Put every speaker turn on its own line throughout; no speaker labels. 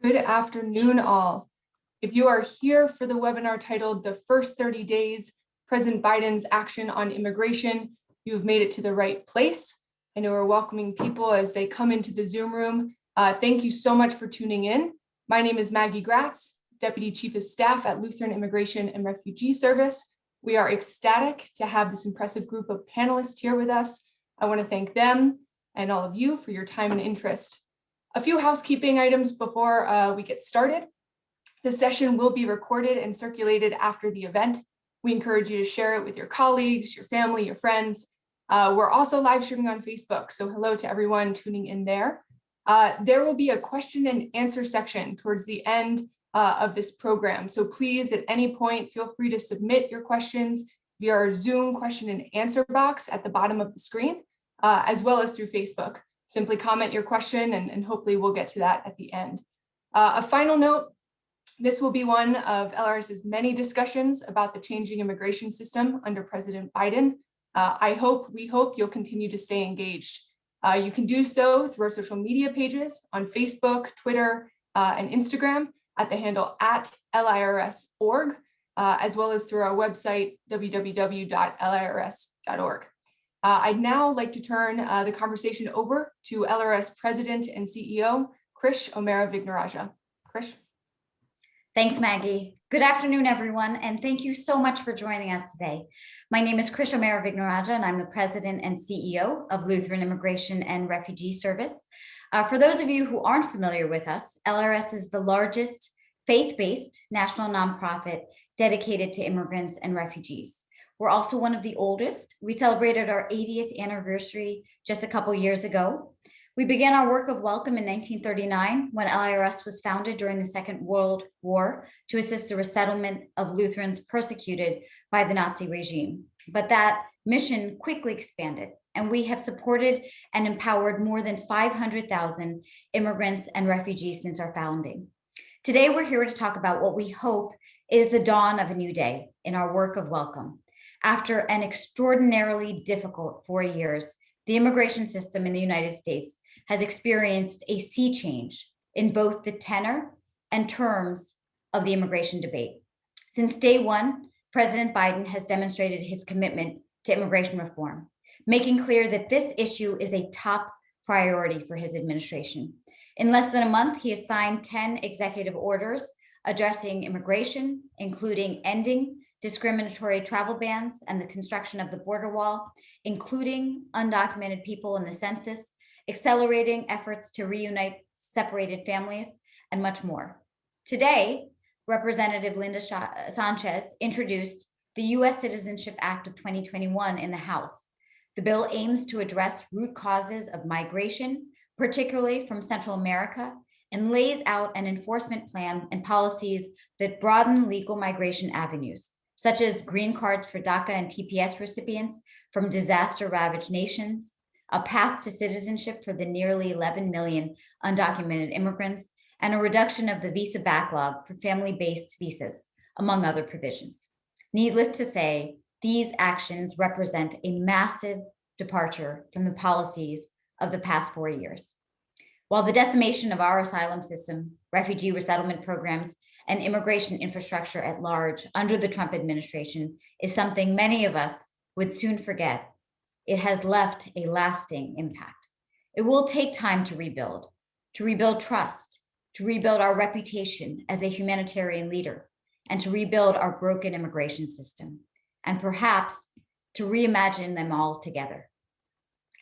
Good afternoon, all. If you are here for the webinar titled The First 30 Days, President Biden's Action on Immigration, you have made it to the right place. I know we're welcoming people as they come into the Zoom room. Thank you so much for tuning in. My name is Maggie Gratz, Deputy Chief of Staff at Lutheran Immigration and Refugee Service. We are ecstatic to have this impressive group of panelists here with us. I want to thank them and all of you for your time and interest. A few housekeeping items before we get started. The session will be recorded and circulated after the event. We encourage you to share it with your colleagues, your family, your friends. We're also live streaming on Facebook, so hello to everyone tuning in there. There will be a question and answer section towards the end of this program. So please, at any point, feel free to submit your questions via our Zoom question and answer box at the bottom of the screen, as well as through Facebook. Simply comment your question and hopefully we'll get to that at the end. A final note, this will be one of LRS's many discussions about the changing immigration system under President Biden. We hope you'll continue to stay engaged. You can do so through our social media pages on Facebook, Twitter, and Instagram at the handle @LIRS.org, as well as through our website, www.lirs.org. I'd now like to turn the conversation over to LRS President and CEO, Krish Vignarajah. Krish.
Thanks, Maggie. Good afternoon, everyone, and thank you so much for joining us today. My name is Krish Vignarajah, and I'm the President and CEO of Lutheran Immigration and Refugee Service. For those of you who aren't familiar with us, LRS is the largest faith-based national nonprofit dedicated to immigrants and refugees. We're also one of the oldest. We celebrated our 80th anniversary just a couple years ago. We began our work of welcome in 1939 when LIRS was founded during the Second World War to assist the resettlement of Lutherans persecuted by the Nazi regime. But that mission quickly expanded, and we have supported and empowered more than 500,000 immigrants and refugees since our founding. Today, we're here to talk about what we hope is the dawn of a new day in our work of welcome. After an extraordinarily difficult 4 years, the immigration system in the United States has experienced a sea change in both the tenor and terms of the immigration debate. Since day one, President Biden has demonstrated his commitment to immigration reform, making clear that this issue is a top priority for his administration. In less than a month, he has signed 10 executive orders addressing immigration, including ending discriminatory travel bans and the construction of the border wall, including undocumented people in the census, accelerating efforts to reunite separated families, and much more. Today, Representative Linda Sanchez introduced the U.S. Citizenship Act of 2021 in the House. The bill aims to address root causes of migration, particularly from Central America, and lays out an enforcement plan and policies that broaden legal migration avenues, such as green cards for DACA and TPS recipients from disaster-ravaged nations, a path to citizenship for the nearly 11 million undocumented immigrants, and a reduction of the visa backlog for family-based visas, among other provisions. Needless to say, these actions represent a massive departure from the policies of the past 4 years. While the decimation of our asylum system, refugee resettlement programs, and immigration infrastructure at large under the Trump administration is something many of us would soon forget, it has left a lasting impact. It will take time to rebuild trust, to rebuild our reputation as a humanitarian leader, and to rebuild our broken immigration system, and perhaps to reimagine them all together.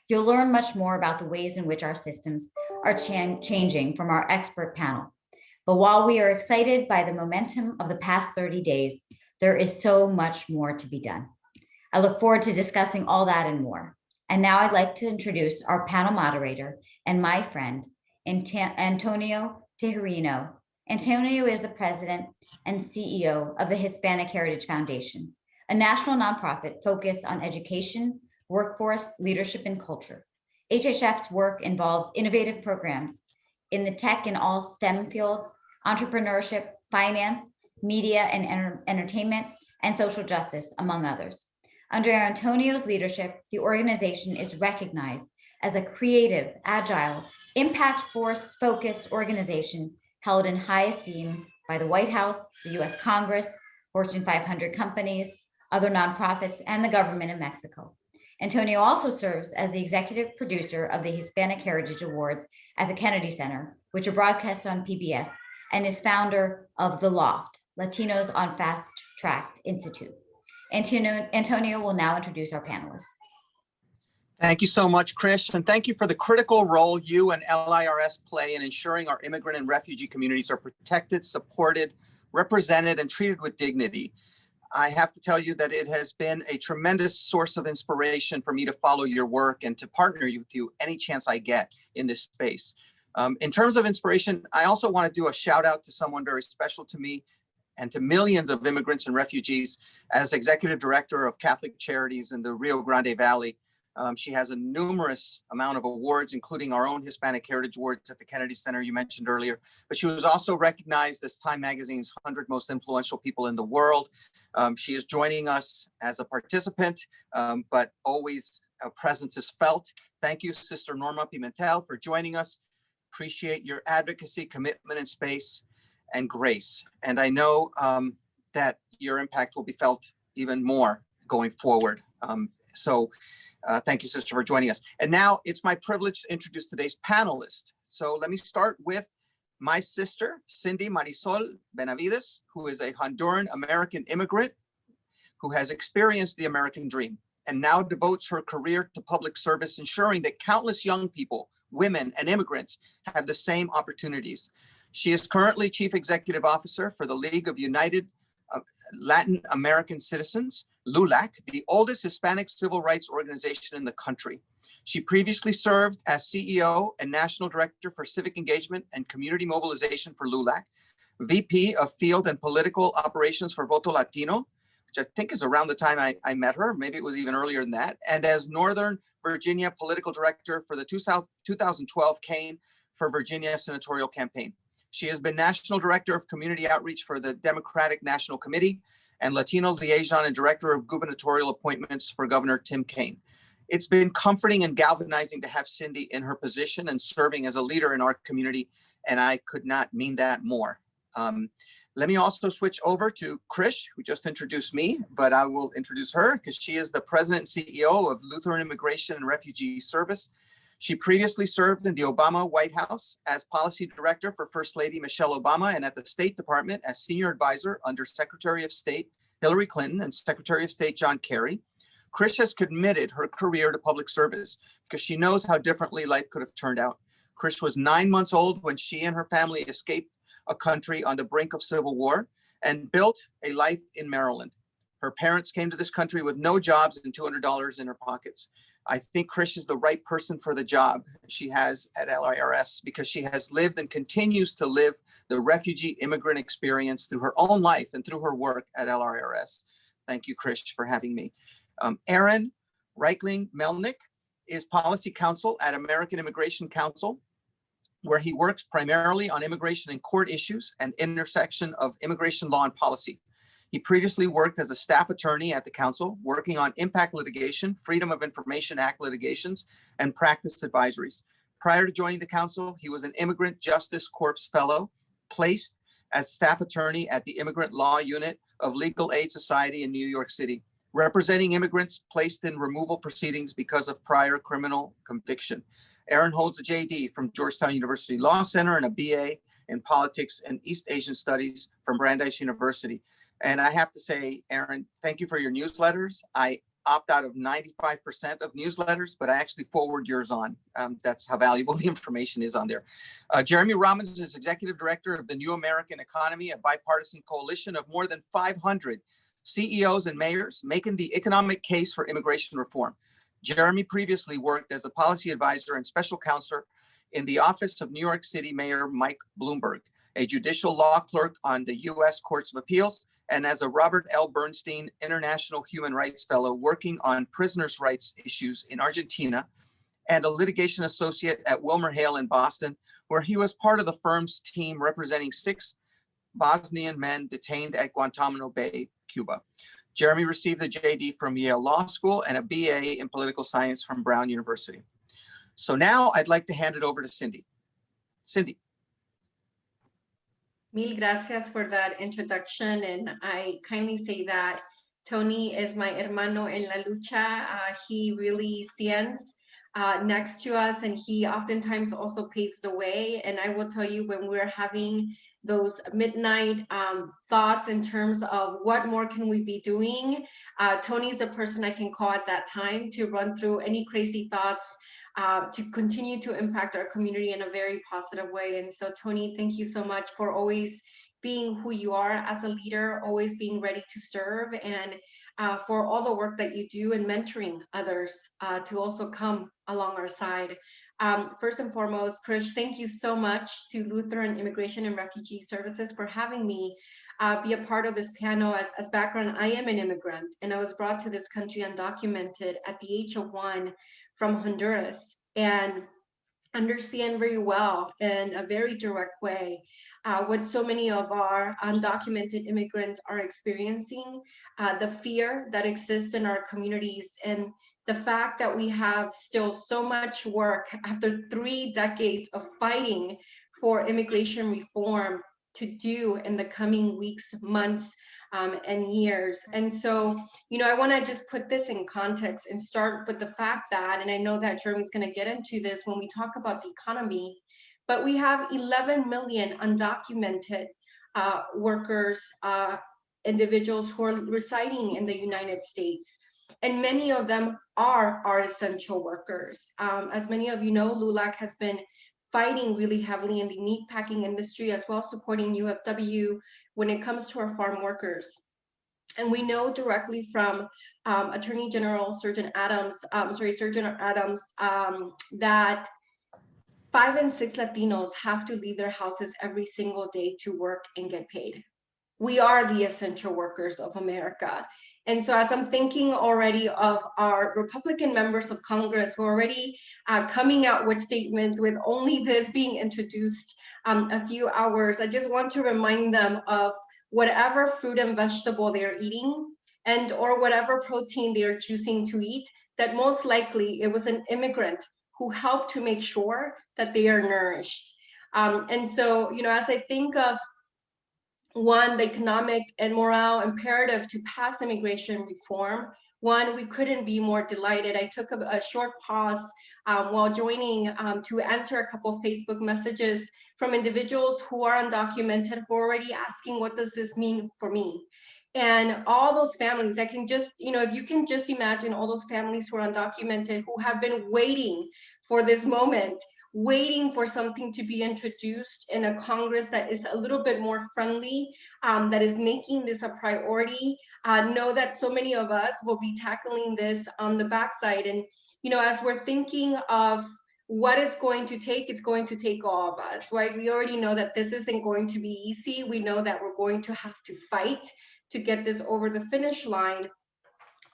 You'll learn much more about the ways in which our systems are changing from our expert panel. But while we are excited by the momentum of the past 30 days, there is so much more to be done. I look forward to discussing all that and more. And now I'd like to introduce our panel moderator and my friend, Antonio Tijerino. Antonio is the president and CEO of the Hispanic Heritage Foundation, a national nonprofit focused on education, workforce, leadership, and culture. HHF's work involves innovative programs in the tech and all STEM fields, entrepreneurship, finance, media and entertainment, and social justice, among others. Under Antonio's leadership, the organization is recognized as a creative, agile, impact-focused organization held in high esteem by the White House, the US Congress, Fortune 500 companies, other nonprofits, and the government of Mexico. Antonio also serves as the executive producer of the Hispanic Heritage Awards at the Kennedy Center, which are broadcast on PBS, and is founder of The Loft, Latinos on Fast Track Institute. Antonio will now introduce our panelists.
Thank you so much, Krish, and thank you for the critical role you and LIRS play in ensuring our immigrant and refugee communities are protected, supported, represented, and treated with dignity. I have to tell you that it has been a tremendous source of inspiration for me to follow your work and to partner with you any chance I get in this space. In terms of inspiration, I also want to do a shout out to someone very special to me and to millions of immigrants and refugees. As executive director of Catholic Charities in the Rio Grande Valley, she has a numerous amount of awards, including our own Hispanic Heritage Awards at the Kennedy Center you mentioned earlier. But she was also recognized as Time Magazine's 100 Most Influential People in the World. She is joining us as a participant, but always a presence is felt. Thank you, Sister Norma Pimentel, for joining us. Appreciate your advocacy, commitment, and space, and grace. And I know that your impact will be felt even more going forward. Thank you, Sister, for joining us. And now it's my privilege to introduce today's panelist. So let me start with my sister, Sindy Marisol Benavides, who is a Honduran American immigrant who has experienced the American dream and now devotes her career to public service, ensuring that countless young people, women, and immigrants have the same opportunities. She is currently Chief Executive Officer for the League of United Latin American Citizens, LULAC, the oldest Hispanic civil rights organization in the country. She previously served as CEO and National Director for Civic Engagement and Community Mobilization for LULAC, VP of Field and Political Operations for Voto Latino, which I think is around the time I met her, maybe it was even earlier than that, and as Northern Virginia Political Director for the 2012 CAIN for Virginia Senatorial Campaign. She has been National Director of Community Outreach for the Democratic National Committee and Latino Liaison and Director of Gubernatorial Appointments for Governor Tim Kaine. It's been comforting and galvanizing to have Sindy in her position and serving as a leader in our community, and I could not mean that more. Let me also switch over to Krish, who just introduced me, but I will introduce her because she is the President and CEO of Lutheran Immigration and Refugee Service. She previously served in the Obama White House as Policy Director for First Lady Michelle Obama and at the State Department as Senior Advisor under Secretary of State Hillary Clinton and Secretary of State John Kerry. Krish has committed her career to public service because she knows how differently life could have turned out. Krish was 9 months old when she and her family escaped a country on the brink of civil war and built a life in Maryland. Her parents came to this country with no jobs and $200 in her pockets. I think Krish is the right person for the job she has at LIRS because she has lived and continues to live the refugee immigrant experience through her own life and through her work at LIRS. Thank you, Krish, for having me. Aaron Reichlin-Melnick is Policy Counsel at American Immigration Council, where he works primarily on immigration and court issues and intersection of immigration law and policy. He previously worked as a staff attorney at the council, working on impact litigation, Freedom of Information Act litigations, and practice advisories. Prior to joining the council, he was an Immigrant Justice Corps Fellow, placed as staff attorney at the Immigrant Law Unit of Legal Aid Society in New York City, representing immigrants placed in removal proceedings because of prior criminal conviction. Aaron holds a JD from Georgetown University Law Center and a BA in Politics and East Asian Studies from Brandeis University. And I have to say, Aaron, thank you for your newsletters. I opt out of 95% of newsletters, but I actually forward yours on. That's how valuable the information is on there. Jeremy Robbins is Executive Director of the New American Economy, a bipartisan coalition of more than 500 CEOs and mayors making the economic case for immigration reform. Jeremy previously worked as a policy advisor and special counselor in the office of New York City Mayor Mike Bloomberg, a judicial law clerk on the U.S. Courts of Appeals, and as a Robert L. Bernstein International Human Rights Fellow working on prisoners' rights issues in Argentina, and a litigation associate at WilmerHale in Boston, where he was part of the firm's team representing 6 Bosnian men detained at Guantanamo Bay, Cuba. Jeremy received a JD from Yale Law School and a BA in political science from Brown University. So now I'd like to hand it over to Sindy. Sindy.
Mil gracias for that introduction. And I kindly say that Tony is my hermano en la lucha. He really stands next to us, and he oftentimes also paves the way. And I will tell you, when we're having those midnight thoughts in terms of what more can we be doing, Tony's the person I can call at that time to run through any crazy thoughts, to continue to impact our community in a very positive way. And so, Tony, thank you so much for always being who you are as a leader, always being ready to serve, and for all the work that you do in mentoring others to also come along our side. First and foremost, Krish, thank you so much to Lutheran Immigration and Refugee Services for having me be a part of this panel. As background, I am an immigrant, and I was brought to this country undocumented at the age of 1 from Honduras, and understand very well in a very direct way what so many of our undocumented immigrants are experiencing, the fear that exists in our communities, and the fact that we have still so much work after 3 decades of fighting for immigration reform to do in the coming weeks, months, and years. And so, I want to just put this in context and start with the fact that, and I know that Jeremy's going to get into this when we talk about the economy, but we have 11 million undocumented workers, individuals who are residing in the United States. And many of them are our essential workers. As many of you know, LULAC has been fighting really heavily in the meatpacking industry, as well as supporting UFW when it comes to our farm workers. And we know directly from Attorney General Surgeon Adams, that 5 in 6 Latinos have to leave their houses every single day to work and get paid. We are the essential workers of America. And so as I'm thinking already of our Republican members of Congress who are already coming out with statements with only this being introduced a few hours, I just want to remind them of whatever fruit and vegetable they're eating, and or whatever protein they're choosing to eat, that most likely it was an immigrant who helped to make sure that they are nourished. And so, as I think of one, the economic and moral imperative to pass immigration reform, one, we couldn't be more delighted. I took a short pause while joining to answer a couple of Facebook messages from individuals who are undocumented, who are already asking, what does this mean for me? And all those families, I can just, if you can just imagine all those families who are undocumented, who have been waiting for this moment, waiting for something to be introduced in a Congress that is a little bit more friendly, that is making this a priority. Know that so many of us will be tackling this on the backside. And, as we're thinking of what it's going to take all of us, right? We already know that this isn't going to be easy. We know that we're going to have to fight to get this over the finish line.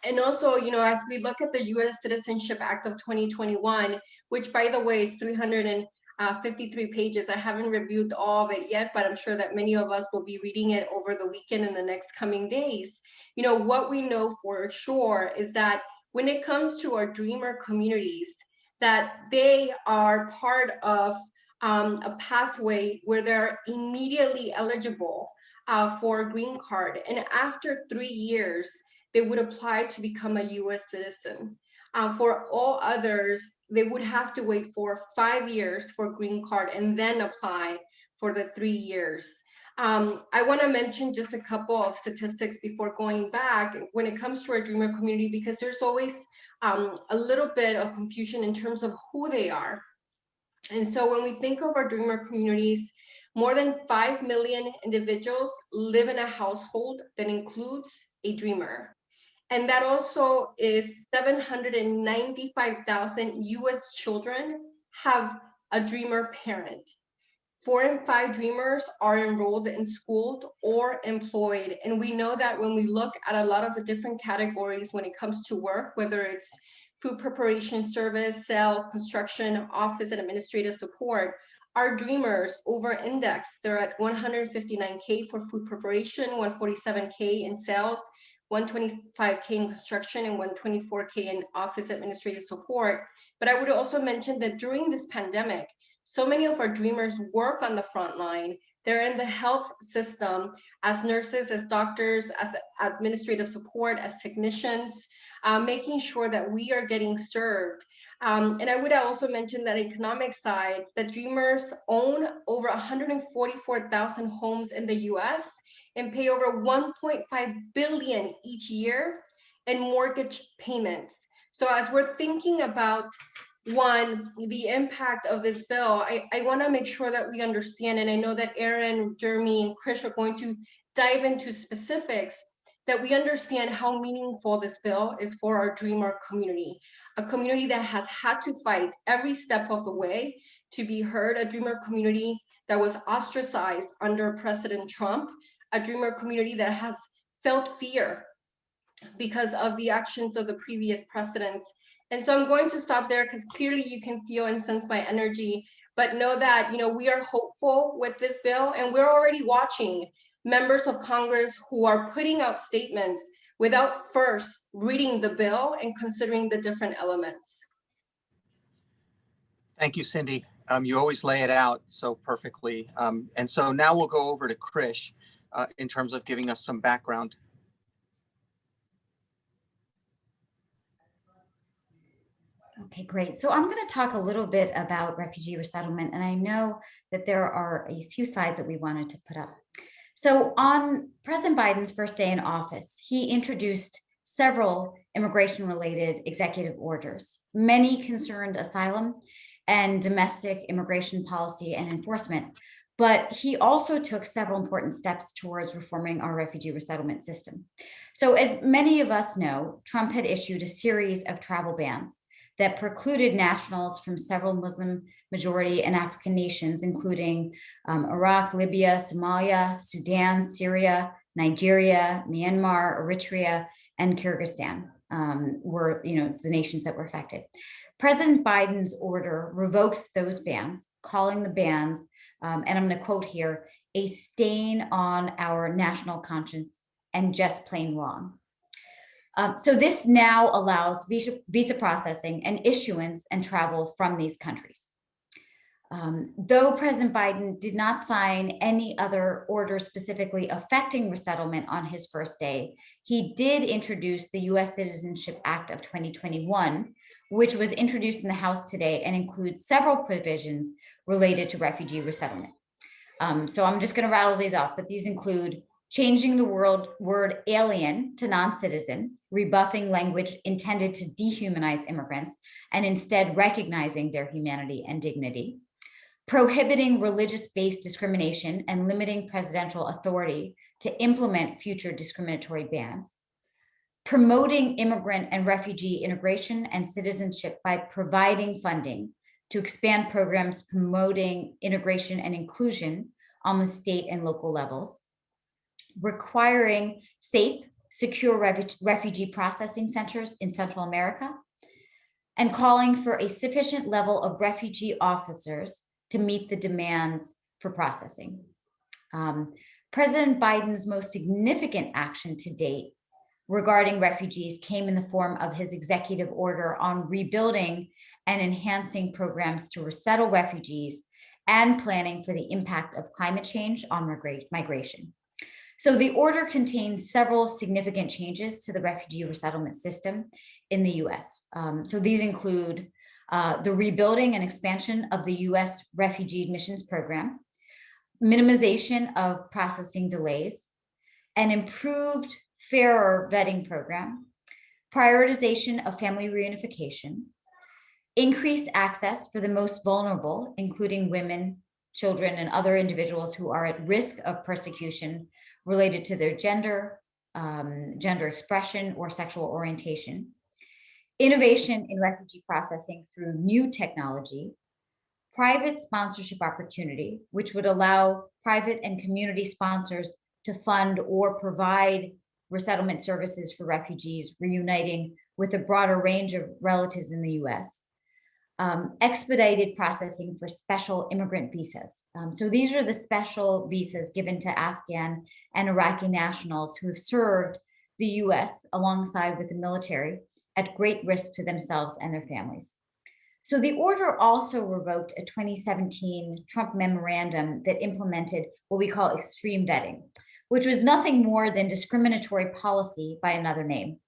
And also, as we look at the U.S. Citizenship Act of 2021, which, by the way, is 353 pages. I haven't reviewed all of it yet, but I'm sure that many of us will be reading it over the weekend and the next coming days. What we know for sure is that when it comes to our dreamer communities, that they are part of a pathway where they're immediately eligible for a green card. And after 3 years, they would apply to become a US citizen. For all others, they would have to wait for 5 years for a green card and then apply for the 3 years. I want to mention just a couple of statistics before going back when it comes to our dreamer community, because there's always a little bit of confusion in terms of who they are. And so when we think of our dreamer communities, more than 5 million individuals live in a household that includes a dreamer. And that also is 795,000 US children have a dreamer parent. 4 in 5 dreamers are enrolled in school or employed. And we know that when we look at a lot of the different categories when it comes to work, whether it's food preparation service, sales, construction, office, and administrative support, our dreamers over-index. They're at 159K for food preparation, 147K in sales, 125K in construction, and 124K in office administrative support. But I would also mention that during this pandemic, so many of our dreamers work on the front line. They're in the health system as nurses, as doctors, as administrative support, as technicians, making sure that we are getting served. And I would also mention that economic side, that Dreamers own over 144,000 homes in the US and pay over 1.5 billion each year in mortgage payments. So as we're thinking about the impact of this bill, I want to make sure that we understand, and I know that Aaron, Jeremy, and Krish are going to dive into specifics, that we understand how meaningful this bill is for our Dreamer community, a community that has had to fight every step of the way to be heard, a Dreamer community that was ostracized under President Trump, a Dreamer community that has felt fear because of the actions of the previous presidents. And so I'm going to stop there because clearly you can feel and sense my energy, but know that, you know, we are hopeful with this bill, and we're already watching members of Congress who are putting out statements without first reading the bill and considering the different elements.
Thank you, Sindy. You always lay it out so perfectly. And so now we'll go over to Krish in terms of giving us some background.
Okay, great. So I'm going to talk a little bit about refugee resettlement, and I know that there are a few slides that we wanted to put up. So on President Biden's first day in office, he introduced several immigration-related executive orders. Many concerned asylum and domestic immigration policy and enforcement, but he also took several important steps towards reforming our refugee resettlement system. So as many of us know, Trump had issued a series of travel bans that precluded nationals from several Muslim majority and African nations, including Iraq, Libya, Somalia, Sudan, Syria, Nigeria, Myanmar, Eritrea, and Kyrgyzstan were, the nations that were affected. President Biden's order revokes those bans, calling the bans, and I'm going to quote here, a stain on our national conscience and just plain wrong. So this now allows visa processing and issuance and travel from these countries. Though President Biden did not sign any other order specifically affecting resettlement on his first day, he did introduce the U.S. Citizenship Act of 2021, which was introduced in the House today and includes several provisions related to refugee resettlement. So I'm just going to rattle these off, but these include changing the word alien to non-citizen, rebuffing language intended to dehumanize immigrants, and instead recognizing their humanity and dignity, prohibiting religious-based discrimination and limiting presidential authority to implement future discriminatory bans, promoting immigrant and refugee integration and citizenship by providing funding to expand programs promoting integration and inclusion on the state and local levels, requiring safe, secure refugee processing centers in Central America, and calling for a sufficient level of refugee officers to meet the demands for processing. President Biden's most significant action to date regarding refugees came in the form of his executive order on rebuilding and enhancing programs to resettle refugees and planning for the impact of climate change on migration. So the order contains several significant changes to the refugee resettlement system in the US. So these include the rebuilding and expansion of the US refugee admissions program, minimization of processing delays, an improved, fairer vetting program, prioritization of family reunification, increased access for the most vulnerable, including women, children, and other individuals who are at risk of persecution related to their gender, gender expression, or sexual orientation, innovation in refugee processing through new technology, private sponsorship opportunity, which would allow private and community sponsors to fund or provide resettlement services for refugees reuniting with a broader range of relatives in the US, expedited processing for special immigrant visas. So these are the special visas given to Afghan and Iraqi nationals who have served the US alongside with the military at great risk to themselves and their families. So the order also revoked a 2017 Trump memorandum that implemented what we call extreme vetting, which was nothing more than discriminatory policy by another name.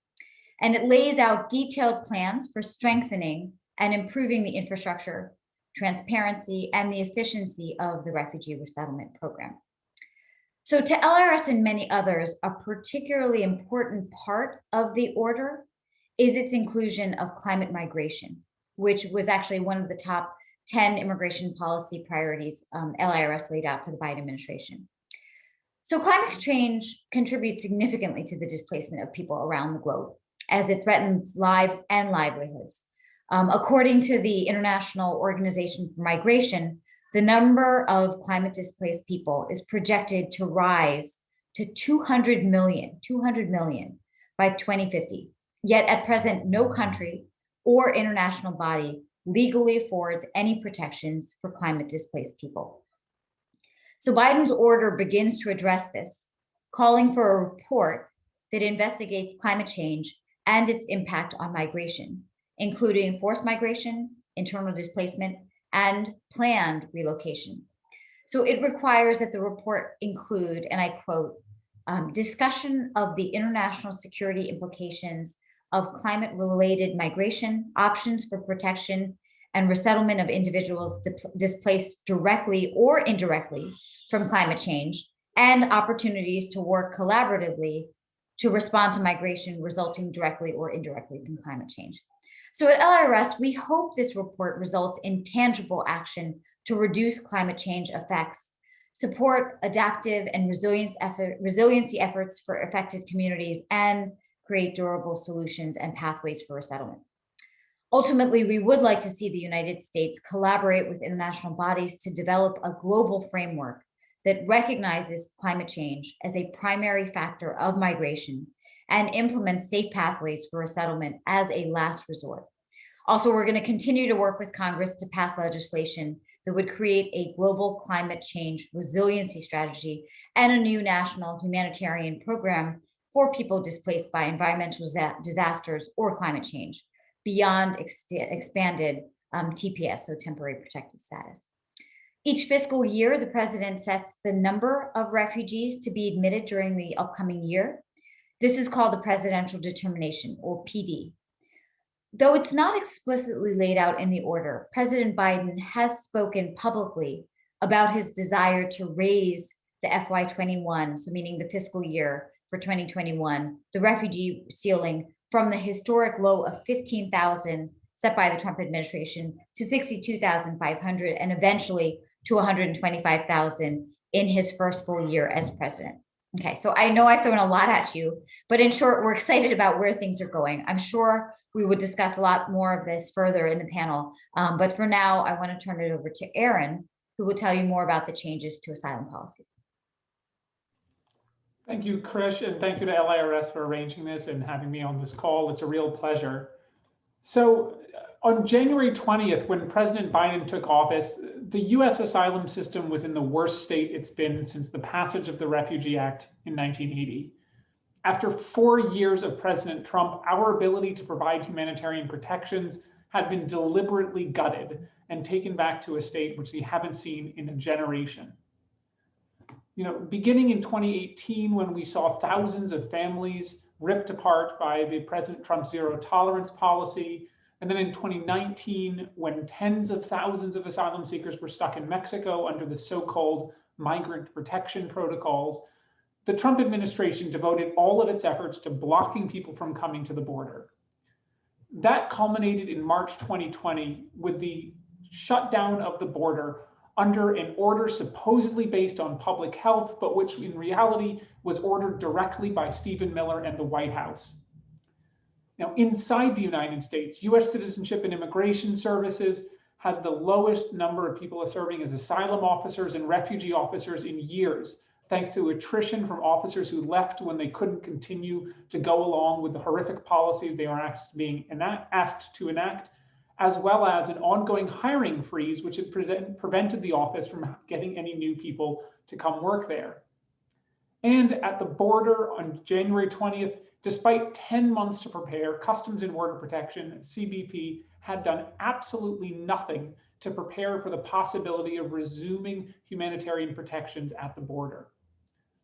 And it lays out detailed plans for strengthening and improving the infrastructure, transparency, and the efficiency of the refugee resettlement program. So to LIRS and many others, a particularly important part of the order is its inclusion of climate migration, which was actually one of the top 10 immigration policy priorities LIRS laid out for the Biden administration. So climate change contributes significantly to the displacement of people around the globe, as it threatens lives and livelihoods. According to the International Organization for Migration, the number of climate displaced people is projected to rise to 200 million by 2050. Yet at present, no country or international body legally affords any protections for climate displaced people. So Biden's order begins to address this, calling for a report that investigates climate change and its impact on migration, including forced migration, internal displacement, and planned relocation. So it requires that the report include, and I quote, discussion of the international security implications of climate-related migration, options for protection and resettlement of individuals displaced directly or indirectly from climate change, and opportunities to work collaboratively to respond to migration resulting directly or indirectly from climate change. So at LIRS, we hope this report results in tangible action to reduce climate change effects, support adaptive and resiliency efforts for affected communities, and create durable solutions and pathways for resettlement. Ultimately, we would like to see the United States collaborate with international bodies to develop a global framework that recognizes climate change as a primary factor of migration and implements safe pathways for resettlement as a last resort. Also, we're going to continue to work with Congress to pass legislation that would create a global climate change resiliency strategy and a new national humanitarian program for people displaced by environmental disasters or climate change beyond expanded TPS, so temporary protected status. Each fiscal year, the president sets the number of refugees to be admitted during the upcoming year. This is called the Presidential Determination, or PD. Though it's not explicitly laid out in the order, President Biden has spoken publicly about his desire to raise the FY21, so meaning the fiscal year for 2021, the refugee ceiling from the historic low of 15,000 set by the Trump administration to 62,500 and eventually to 125,000 in his first full year as president. Okay, so I know I've thrown a lot at you, but in short, we're excited about where things are going. I'm sure we would discuss a lot more of this further in the panel, but for now, I want to turn it over to Aaron, who will tell you more about the changes to asylum policy.
Thank you, Krish, and thank you to LIRS for arranging this and having me on this call. It's a real pleasure. So on January 20th, when President Biden took office, the US asylum system was in the worst state it's been since the passage of the Refugee Act in 1980. After 4 years of President Trump, our ability to provide humanitarian protections had been deliberately gutted and taken back to a state which we haven't seen in a generation. Beginning in 2018, when we saw thousands of families ripped apart by the President Trump's zero tolerance policy, and then in 2019, when tens of thousands of asylum seekers were stuck in Mexico under the so-called migrant protection protocols, the Trump administration devoted all of its efforts to blocking people from coming to the border. That culminated in March 2020 with the shutdown of the border under an order supposedly based on public health, but which in reality was ordered directly by Stephen Miller and the White House. Now, inside the United States, US Citizenship and Immigration Services has the lowest number of people serving as asylum officers and refugee officers in years, thanks to attrition from officers who left when they couldn't continue to go along with the horrific policies they were asked to enact, as well as an ongoing hiring freeze, which had prevented the office from getting any new people to come work there. And at the border on January 20th, despite 10 months to prepare, Customs and Border Protection, CBP, had done absolutely nothing to prepare for the possibility of resuming humanitarian protections at the border.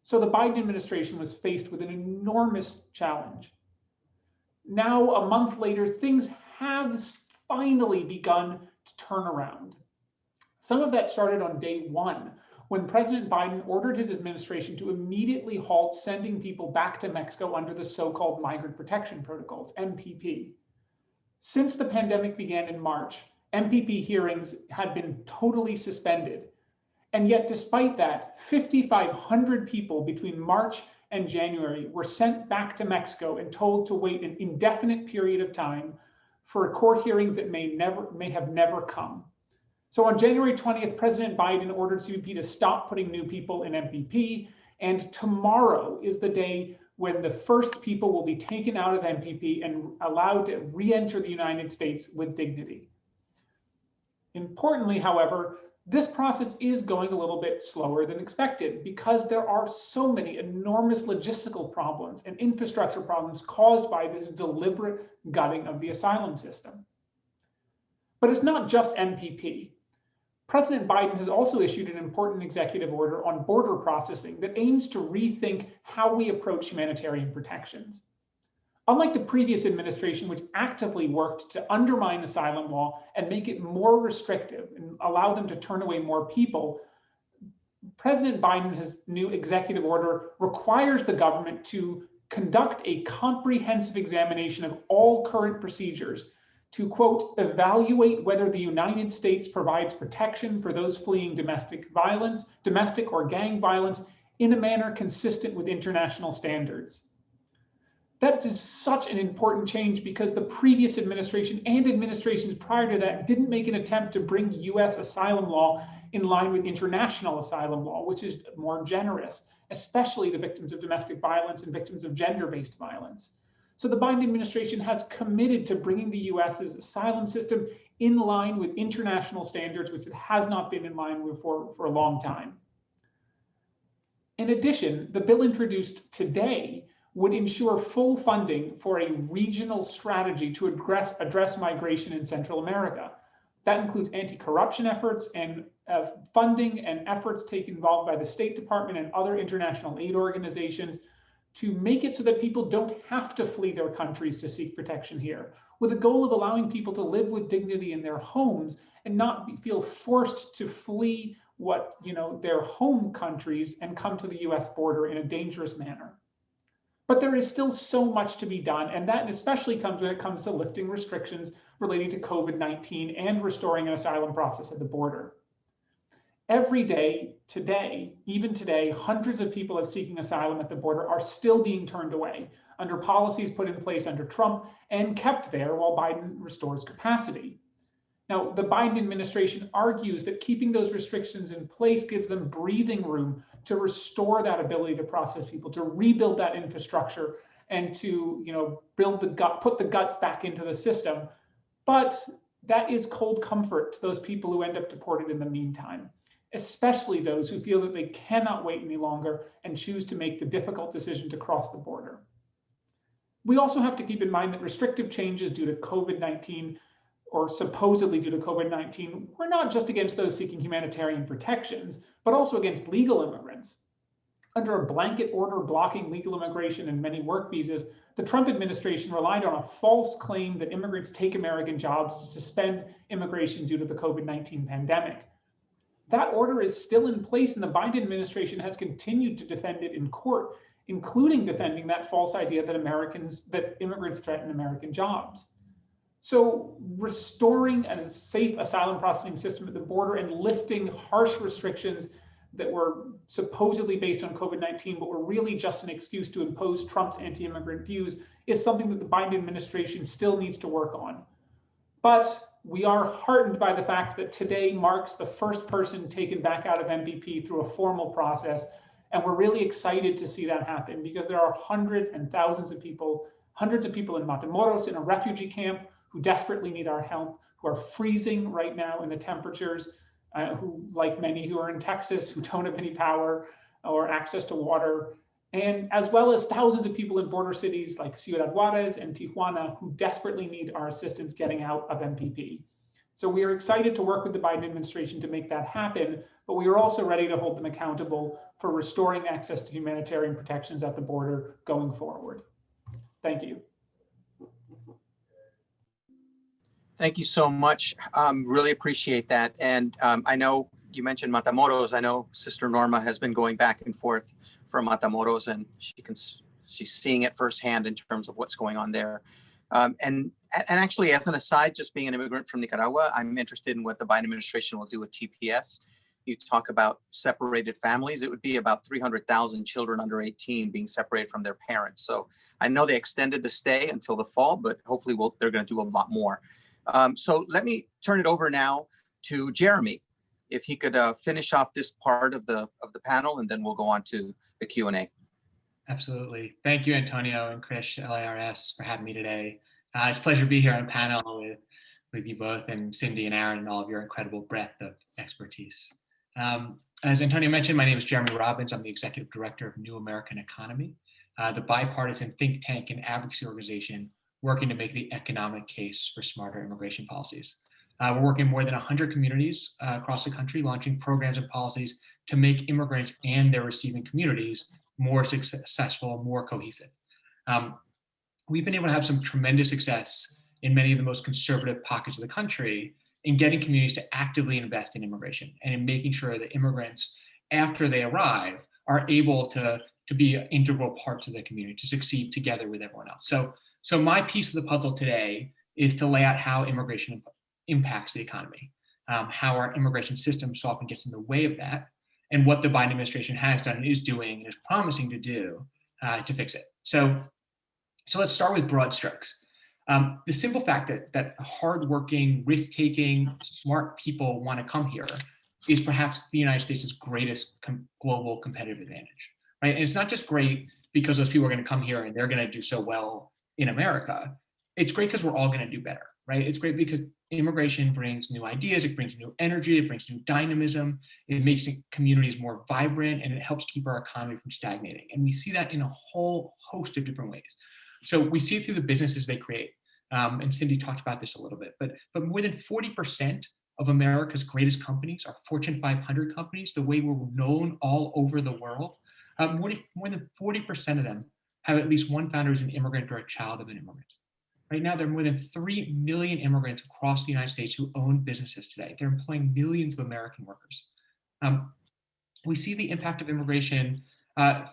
So the Biden administration was faced with an enormous challenge. Now, a month later, things have finally begun to turn around. Some of that started on day one, when President Biden ordered his administration to immediately halt sending people back to Mexico under the so-called Migrant Protection Protocols, MPP. Since the pandemic began in March, MPP hearings had been totally suspended. And yet, despite that, 5,500 people between March and January were sent back to Mexico and told to wait an indefinite period of time for court hearings that may have never come. So on January 20th, President Biden ordered CBP to stop putting new people in MPP, and tomorrow is the day when the first people will be taken out of MPP and allowed to re-enter the United States with dignity. Importantly, however, this process is going a little bit slower than expected because there are so many enormous logistical problems and infrastructure problems caused by this deliberate gutting of the asylum system. But it's not just MPP. President Biden has also issued an important executive order on border processing that aims to rethink how we approach humanitarian protections. Unlike the previous administration, which actively worked to undermine asylum law and make it more restrictive and allow them to turn away more people, President Biden's new executive order requires the government to conduct a comprehensive examination of all current procedures to, quote, evaluate whether the United States provides protection for those fleeing domestic violence, domestic or gang violence, in a manner consistent with international standards. That is such an important change because the previous administration and administrations prior to that didn't make an attempt to bring US asylum law in line with international asylum law, which is more generous, especially to victims of domestic violence and victims of gender-based violence. So the Biden administration has committed to bringing the US's asylum system in line with international standards, which it has not been in line with for a long time. In addition, the bill introduced today would ensure full funding for a regional strategy to address migration in Central America. That includes anti-corruption efforts and funding and efforts taken involved by the State Department and other international aid organizations to make it so that people don't have to flee their countries to seek protection here, with the goal of allowing people to live with dignity in their homes and not feel forced to flee their home countries and come to the US border in a dangerous manner. But there is still so much to be done, and that especially comes when it comes to lifting restrictions relating to COVID-19 and restoring an asylum process at the border. Every day, even today, hundreds of people seeking asylum at the border are still being turned away under policies put in place under Trump and kept there while Biden restores capacity. Now, the Biden administration argues that keeping those restrictions in place gives them breathing room to restore that ability to process people, to rebuild that infrastructure, and to put the guts back into the system. But that is cold comfort to those people who end up deported in the meantime, especially those who feel that they cannot wait any longer and choose to make the difficult decision to cross the border. We also have to keep in mind that restrictive changes due to COVID-19 or supposedly due to COVID-19, we're not just against those seeking humanitarian protections, but also against legal immigrants. Under a blanket order blocking legal immigration and many work visas, the Trump administration relied on a false claim that immigrants take American jobs to suspend immigration due to the COVID-19 pandemic. That order is still in place, and the Biden administration has continued to defend it in court, including defending that false idea that immigrants threaten American jobs. So restoring a safe asylum processing system at the border and lifting harsh restrictions that were supposedly based on COVID-19, but were really just an excuse to impose Trump's anti-immigrant views, is something that the Biden administration still needs to work on. But we are heartened by the fact that today marks the first person taken back out of MPP through a formal process. And we're really excited to see that happen because there are hundreds and thousands of people, hundreds of people in Matamoros in a refugee camp who desperately need our help, who are freezing right now in the temperatures, who, like many who are in Texas, who don't have any power or access to water. and as well as thousands of people in border cities like Ciudad Juarez and Tijuana who desperately need our assistance getting out of MPP. So we are excited to work with the Biden administration to make that happen, but we are also ready to hold them accountable for restoring access to humanitarian protections at the border going forward. Thank you.
Thank you so much. Really appreciate that. And I know you mentioned Matamoros. I know Sister Norma has been going back and forth from Matamoros, and she's seeing it firsthand in terms of what's going on there. And actually, as an aside, just being an immigrant from Nicaragua, I'm interested in what the Biden administration will do with TPS. You talk about separated families. It would be about 300,000 children under 18 being separated from their parents. So I know they extended the stay until the fall, but hopefully they're going to do a lot more. So let me turn it over now to Jeremy, if he could finish off this part of the panel, and then we'll go on to the Q&A.
Absolutely. Thank you, Antonio and Krish, LIRS, for having me today. It's a pleasure to be here on a panel with you both, and Sindy and Aaron, and all of your incredible breadth of expertise. As Antonio mentioned, my name is Jeremy Robbins. I'm the Executive Director of New American Economy, the bipartisan think tank and advocacy organization working to make the economic case for smarter immigration policies. We're working in more than 100 communities across the country, launching programs and policies to make immigrants and their receiving communities more successful, more cohesive. We've been able to have some tremendous success in many of the most conservative pockets of the country in getting communities to actively invest in immigration and in making sure that immigrants, after they arrive, are able to be integral parts of the community, to succeed together with everyone else. So my piece of the puzzle today is to lay out how immigration impacts the economy, how our immigration system so often gets in the way of that, and what the Biden administration has done and is doing and is promising to do to fix it. So let's start with broad strokes. The simple fact that hardworking, risk-taking, smart people want to come here is perhaps the United States' greatest global competitive advantage, right? And it's not just great because those people are going to come here and they're going to do so well in America. It's great because we're all going to do better, right? It's great because immigration brings new ideas, it brings new energy, it brings new dynamism, it makes communities more vibrant, and it helps keep our economy from stagnating. And we see that in a whole host of different ways. So we see it through the businesses they create. And Sindy talked about this a little bit, but more than 40% of America's greatest companies are Fortune 500 companies, the way we're known all over the world. More than 40% of them have at least one founder who's an immigrant or a child of an immigrant. Right now, there are more than 3 million immigrants across the United States who own businesses today. They're employing millions of American workers. We see the impact of immigration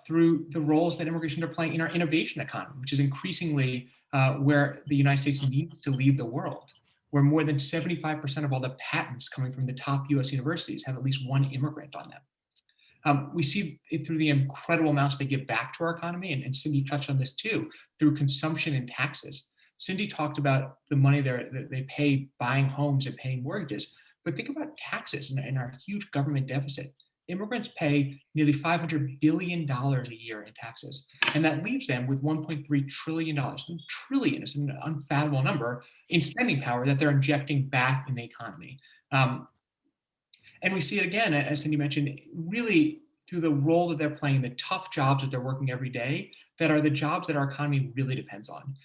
through the roles that immigration are playing in our innovation economy, which is increasingly where the United States needs to lead the world, where more than 75% of all the patents coming from the top US universities have at least one immigrant on them. We see it through the incredible amounts they give back to our economy, and Sindy touched on this too, through consumption and taxes. Sindy talked about the money that they pay buying homes and paying mortgages, but think about taxes and our huge government deficit. Immigrants pay nearly $500 billion a year in taxes, and that leaves them with $1.3 trillion. Trillion is an unfathomable number in spending power that they're injecting back in the economy. And we see it again, as Sindy mentioned, really through the role that they're playing, the tough jobs that they're working every day, that are the jobs that our economy really depends on.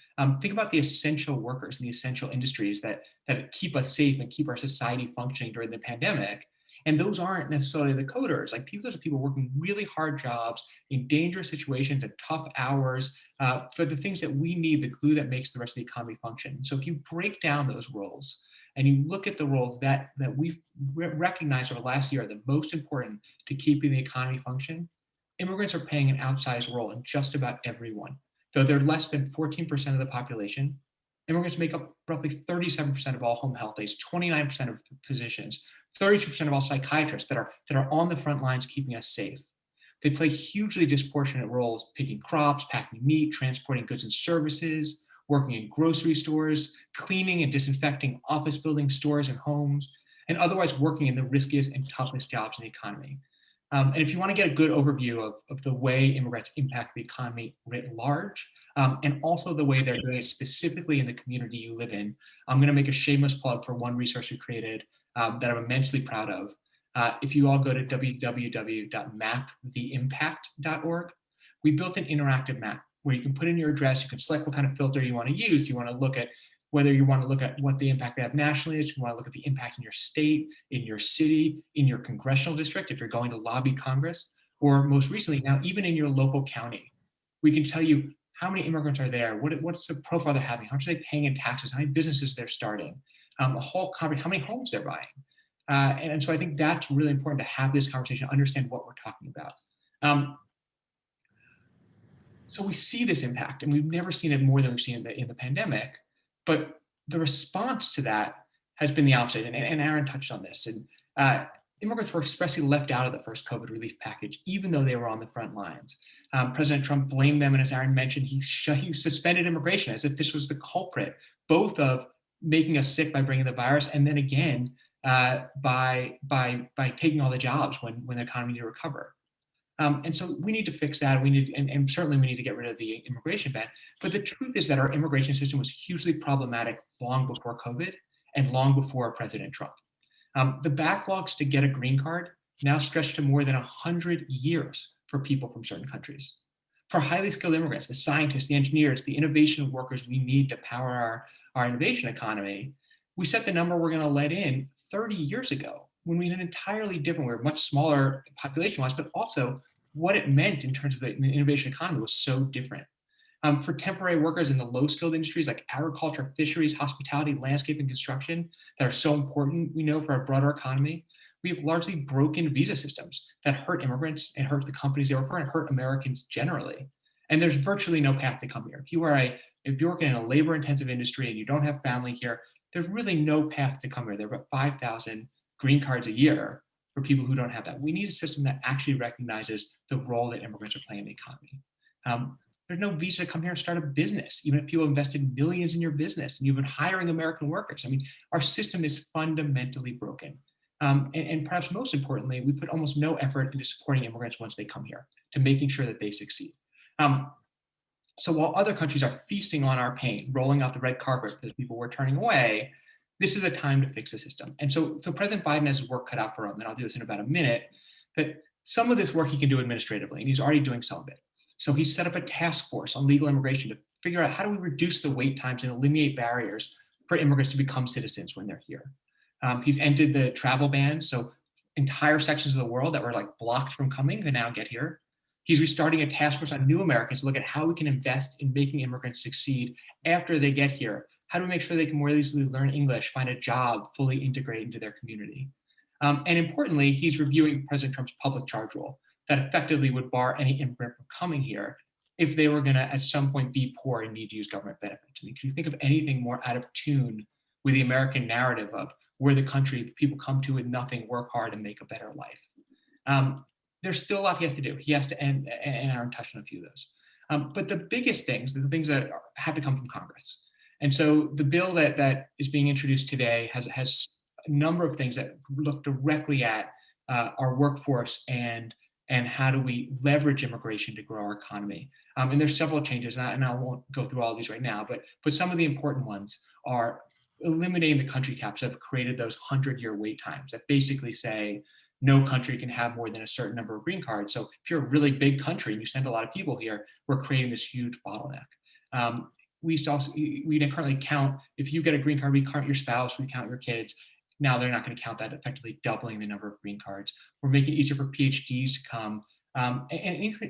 Think about the essential workers and the essential industries that keep us safe and keep our society functioning during the pandemic. And those aren't necessarily the coders. Like those are people working really hard jobs in dangerous situations at tough hours for the things that we need, the glue that makes the rest of the economy function. So if you break down those roles and you look at the roles that we've recognized over the last year are the most important to keeping the economy function, immigrants are playing an outsized role in just about every one. Though they're less than 14% of the population, immigrants make up roughly 37% of all home health aides, 29% of physicians, 32% of all psychiatrists that are on the front lines keeping us safe. They play hugely disproportionate roles picking crops, packing meat, transporting goods and services, working in grocery stores, cleaning and disinfecting office buildings, stores, and homes, and otherwise working in the riskiest and toughest jobs in the economy. And if you want to get a good overview of the way immigrants impact the economy writ large, and also the way they're doing it specifically in the community you live in, I'm going to make a shameless plug for one resource we created that I'm immensely proud of. If you all go to www.maptheimpact.org, we built an interactive map where you can put in your address, you can select what kind of filter you want to use. Do you want to look at whether you want to look at what the impact they have nationally is, you want to look at the impact in your state, in your city, in your congressional district, if you're going to lobby Congress, or most recently now, even in your local county. We can tell you how many immigrants are there, what's the profile they're having, how much are they paying in taxes, how many businesses they're starting, how many homes they're buying. And so I think that's really important to have this conversation, understand what we're talking about. So we see this impact, and we've never seen it more than we've seen in the pandemic, but the response to that has been the opposite, and Aaron touched on this. And immigrants were expressly left out of the first COVID relief package, even though they were on the front lines. President Trump blamed them, and as Aaron mentioned, he suspended immigration as if this was the culprit, both of making us sick by bringing the virus, and then again by taking all the jobs when the economy needed to recover. And so we need to fix that. And certainly we need to get rid of the immigration ban. But the truth is that our immigration system was hugely problematic long before COVID and long before President Trump. The backlogs to get a green card now stretch to more than 100 years for people from certain countries. For highly skilled immigrants, the scientists, the engineers, the innovation workers we need to power our innovation economy, we set the number we're going to let in 30 years ago when we had an entirely different, we were much smaller population-wise, but also what it meant in terms of the innovation economy was so different. For temporary workers in the low-skilled industries like agriculture, fisheries, hospitality, landscape, and construction that are so important, we know, for our broader economy, we have largely broken visa systems that hurt immigrants and hurt the companies they work for and hurt Americans generally. And there's virtually no path to come here. If you're working in a labor-intensive industry and you don't have family here, there's really no path to come here. There are about 5,000 green cards a year for people who don't have that. We need a system that actually recognizes the role that immigrants are playing in the economy. There's no visa to come here and start a business, even if people invested millions in your business and you've been hiring American workers. I mean, our system is fundamentally broken. And perhaps most importantly, we put almost no effort into supporting immigrants once they come here, to making sure that they succeed. So while other countries are feasting on our pain, rolling out the red carpet because people were turning away, this is a time to fix the system. And so President Biden has his work cut out for him, and I'll do this in about a minute, but some of this work he can do administratively, and he's already doing some of it. So he set up a task force on legal immigration to figure out how do we reduce the wait times and eliminate barriers for immigrants to become citizens when they're here. He's ended the travel ban, so entire sections of the world that were like blocked from coming can now get here. He's restarting a task force on new Americans to look at how we can invest in making immigrants succeed after they get here. How do we make sure they can more easily learn English, find a job, fully integrate into their community? And importantly, he's reviewing President Trump's public charge rule that effectively would bar any immigrant from coming here if they were gonna at some point be poor and need to use government benefits. I mean, can you think of anything more out of tune with the American narrative of we're the country people come to with nothing, work hard, and make a better life? There's still a lot he has to do. He has to, and Aaron touched on a few of those. But the biggest things, the things that have to come from Congress. And so the bill that is being introduced today has a number of things that look directly at our workforce and how do we leverage immigration to grow our economy. And there's several changes, and I won't go through all of these right now, but some of the important ones are eliminating the country caps that have created those 100-year wait times that basically say no country can have more than a certain number of green cards. So if you're a really big country and you send a lot of people here, we're creating this huge bottleneck. We didn't currently count, if you get a green card, we count your spouse, we count your kids. Now they're not going to count that, effectively doubling the number of green cards. We're making it easier for PhDs to come. And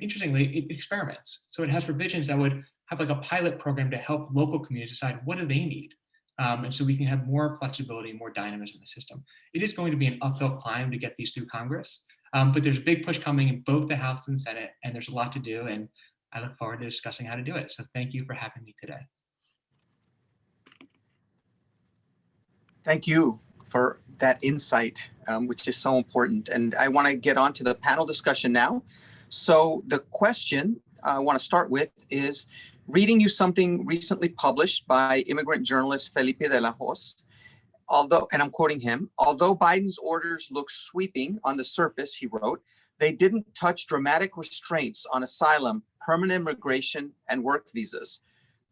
interestingly, it experiments. So it has provisions that would have like a pilot program to help local communities decide what do they need. And so we can have more flexibility and more dynamism in the system. It is going to be an uphill climb to get these through Congress, but there's a big push coming in both the House and Senate, and there's a lot to do, and I look forward to discussing how to do it. So thank you for having me today.
Thank you for that insight, which is so important. And I want to get on to the panel discussion now. So the question I want to start with is reading you something recently published by immigrant journalist Felipe de la Hoz. Although, and I'm quoting him, although Biden's orders look sweeping on the surface, he wrote, they didn't touch dramatic restraints on asylum, permanent immigration, and work visas.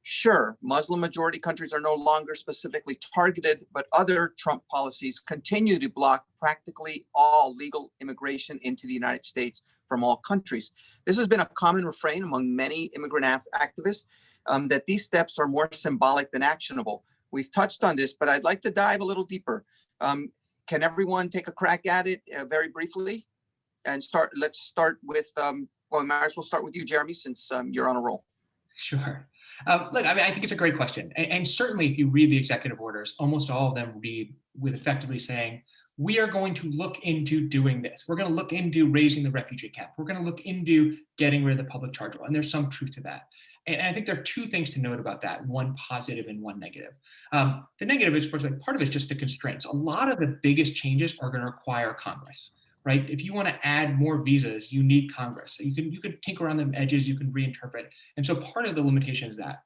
Sure, Muslim majority countries are no longer specifically targeted, but other Trump policies continue to block practically all legal immigration into the United States from all countries. This has been a common refrain among many immigrant activists that these steps are more symbolic than actionable. We've touched on this, but I'd like to dive a little deeper. Can everyone take a crack at it very briefly? And let's start with, well, we might as well start with you, Jeremy, since you're on a roll.
Sure. Look, I mean, I think it's a great question. And certainly if you read the executive orders, almost all of them read with effectively saying, we are going to look into doing this. We're going to look into raising the refugee cap. We're going to look into getting rid of the public charge law. And there's some truth to that. And I think there are two things to note about that, one positive and one negative. The negative is, part of it is just the constraints. A lot of the biggest changes are going to require Congress. Right? If you want to add more visas, you need Congress. So you can tinker around the edges, you can reinterpret. And so part of the limitation is that.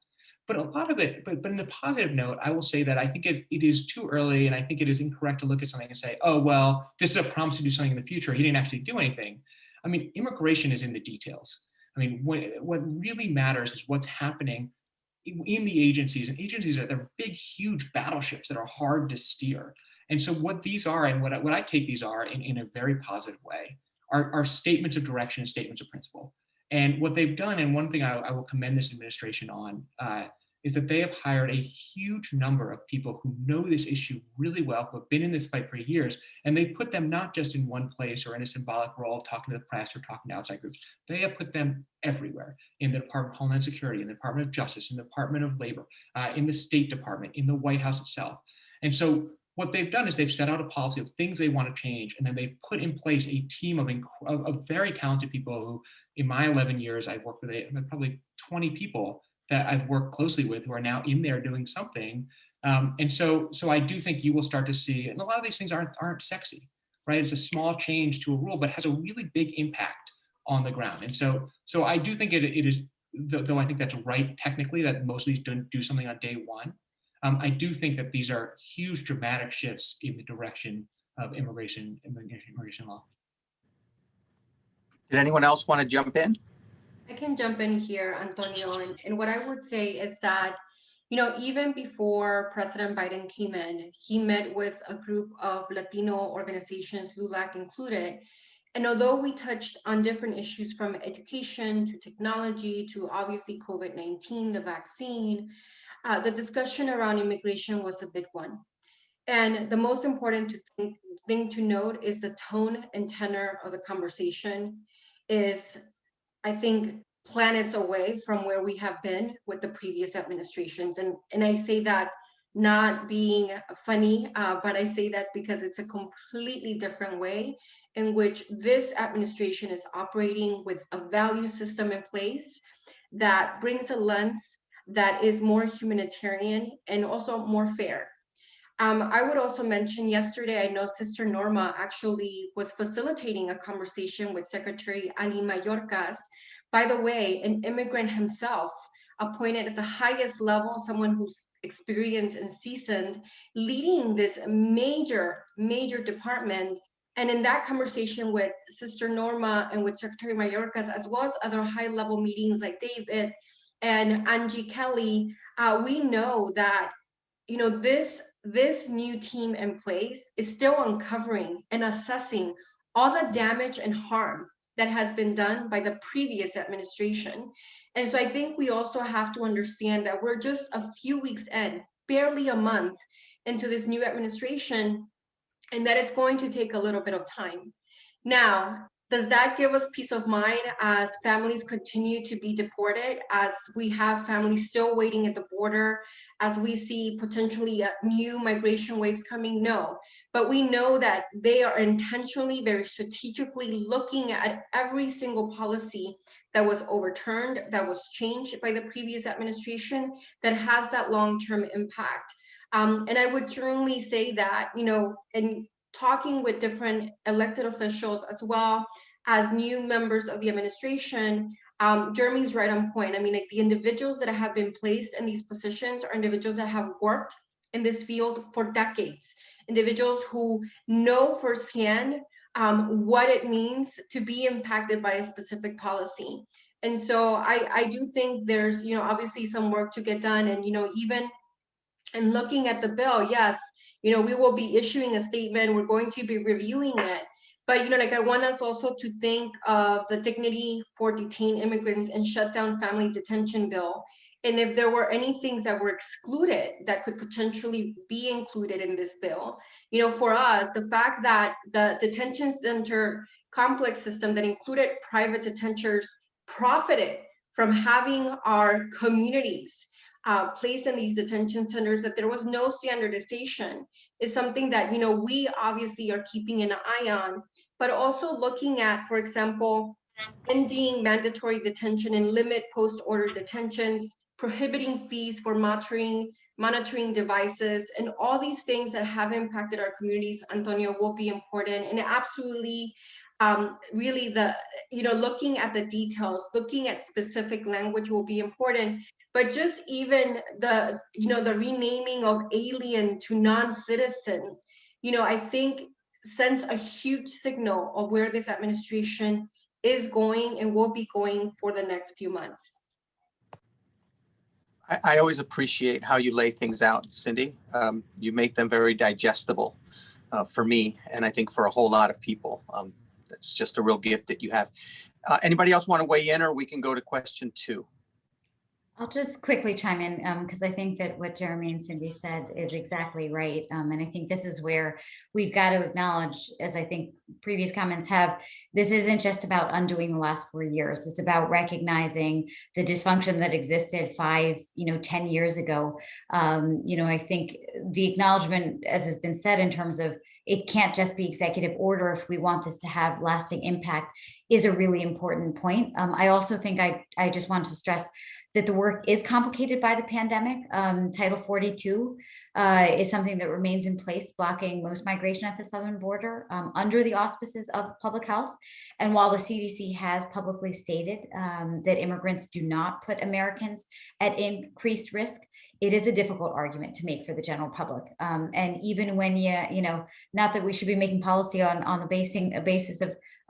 But a lot of it, but in the positive note, I will say that I think it is too early, and I think it is incorrect to look at something and say, oh, well, this is a promise to do something in the future. He didn't actually do anything. I mean, immigration is in the details. I mean, what really matters is what's happening in the agencies, and agencies are they're big, huge battleships that are hard to steer. And so what these are, and what I take these are in a very positive way, are statements of direction and statements of principle. And what they've done, and one thing I will commend this administration on, is that they have hired a huge number of people who know this issue really well, who have been in this fight for years, and they put them not just in one place or in a symbolic role, talking to the press or talking to outside groups. They have put them everywhere, in the Department of Homeland Security, in the Department of Justice, in the Department of Labor, in the State Department, in the White House itself. And so what they've done is they've set out a policy of things they want to change, and then they've put in place a team of very talented people who, in my 11 years, I've worked with probably 20 people that I've worked closely with who are now in there doing something. And so I do think you will start to see, and a lot of these things aren't sexy, right? It's a small change to a rule, but has a really big impact on the ground. And so I do think it is, though I think that's right technically, that most of these don't do something on day one. I do think that these are huge, dramatic shifts in the direction of immigration law.
Did anyone else want to jump in?
I can jump in here, Antonio. And what I would say is that, even before President Biden came in, he met with a group of Latino organizations, LULAC included. And although we touched on different issues from education to technology to obviously COVID-19, the vaccine, the discussion around immigration was a big one. And the most important thing to note is the tone and tenor of the conversation is, I think, planets away from where we have been with the previous administrations. And I say that not being funny, but I say that because it's a completely different way in which this administration is operating, with a value system in place that brings a lens that is more humanitarian and also more fair. I would also mention yesterday, I know Sister Norma actually was facilitating a conversation with Secretary Ali Mayorkas. By the way, an immigrant himself, appointed at the highest level, someone who's experienced and seasoned, leading this major department. And in that conversation with Sister Norma and with Secretary Mayorkas, as well as other high-level meetings like David and Angie Kelly, we know that this new team in place is still uncovering and assessing all the damage and harm that has been done by the previous administration. And so I think we also have to understand that we're just a few weeks in, barely a month into this new administration, and that it's going to take a little bit of time. Now, does that give us peace of mind as families continue to be deported, as we have families still waiting at the border, as we see potentially new migration waves coming? No, but we know that they are intentionally, very strategically looking at every single policy that was overturned, that was changed by the previous administration, that has that long-term impact. And I would certainly say that, in talking with different elected officials as well as new members of the administration, Jeremy's right on point. I mean, like, the individuals that have been placed in these positions are individuals that have worked in this field for decades, individuals who know firsthand what it means to be impacted by a specific policy. And so I do think there's, obviously some work to get done. And, even in looking at the bill, yes, we will be issuing a statement. We're going to be reviewing it. But, I want us also to think of the Dignity for Detained Immigrants and Shutdown Family Detention Bill. And if there were any things that were excluded that could potentially be included in this bill, for us, the fact that the detention center complex system that included private detentures profited from having our communities placed in these detention centers, that there was no standardization, is something that, we obviously are keeping an eye on, but also looking at, for example, ending mandatory detention and limit post-order detentions, prohibiting fees for monitoring devices, and all these things that have impacted our communities, Antonio, will be important. And absolutely, really looking at the details, looking at specific language will be important. But just even the renaming of alien to non-citizen, I think sends a huge signal of where this administration is going and will be going for the next few months.
I always appreciate how you lay things out, Sindy. You make them very digestible for me, and I think for a whole lot of people. That's just a real gift that you have. Anybody else want to weigh in, or we can go to question 2?
I'll just quickly chime in because I think that what Jeremy and Sindy said is exactly right. And I think this is where we've got to acknowledge, as I think previous comments have, this isn't just about undoing the last 4 years. It's about recognizing the dysfunction that existed 5, 10 years ago. I think the acknowledgement, as has been said, in terms of it can't just be executive order if we want this to have lasting impact, is a really important point. I also think I just want to stress that the work is complicated by the pandemic. Title 42 is something that remains in place, blocking most migration at the southern border under the auspices of public health. And while the CDC has publicly stated that immigrants do not put Americans at increased risk, it is a difficult argument to make for the general public. And even when not that we should be making policy on the basis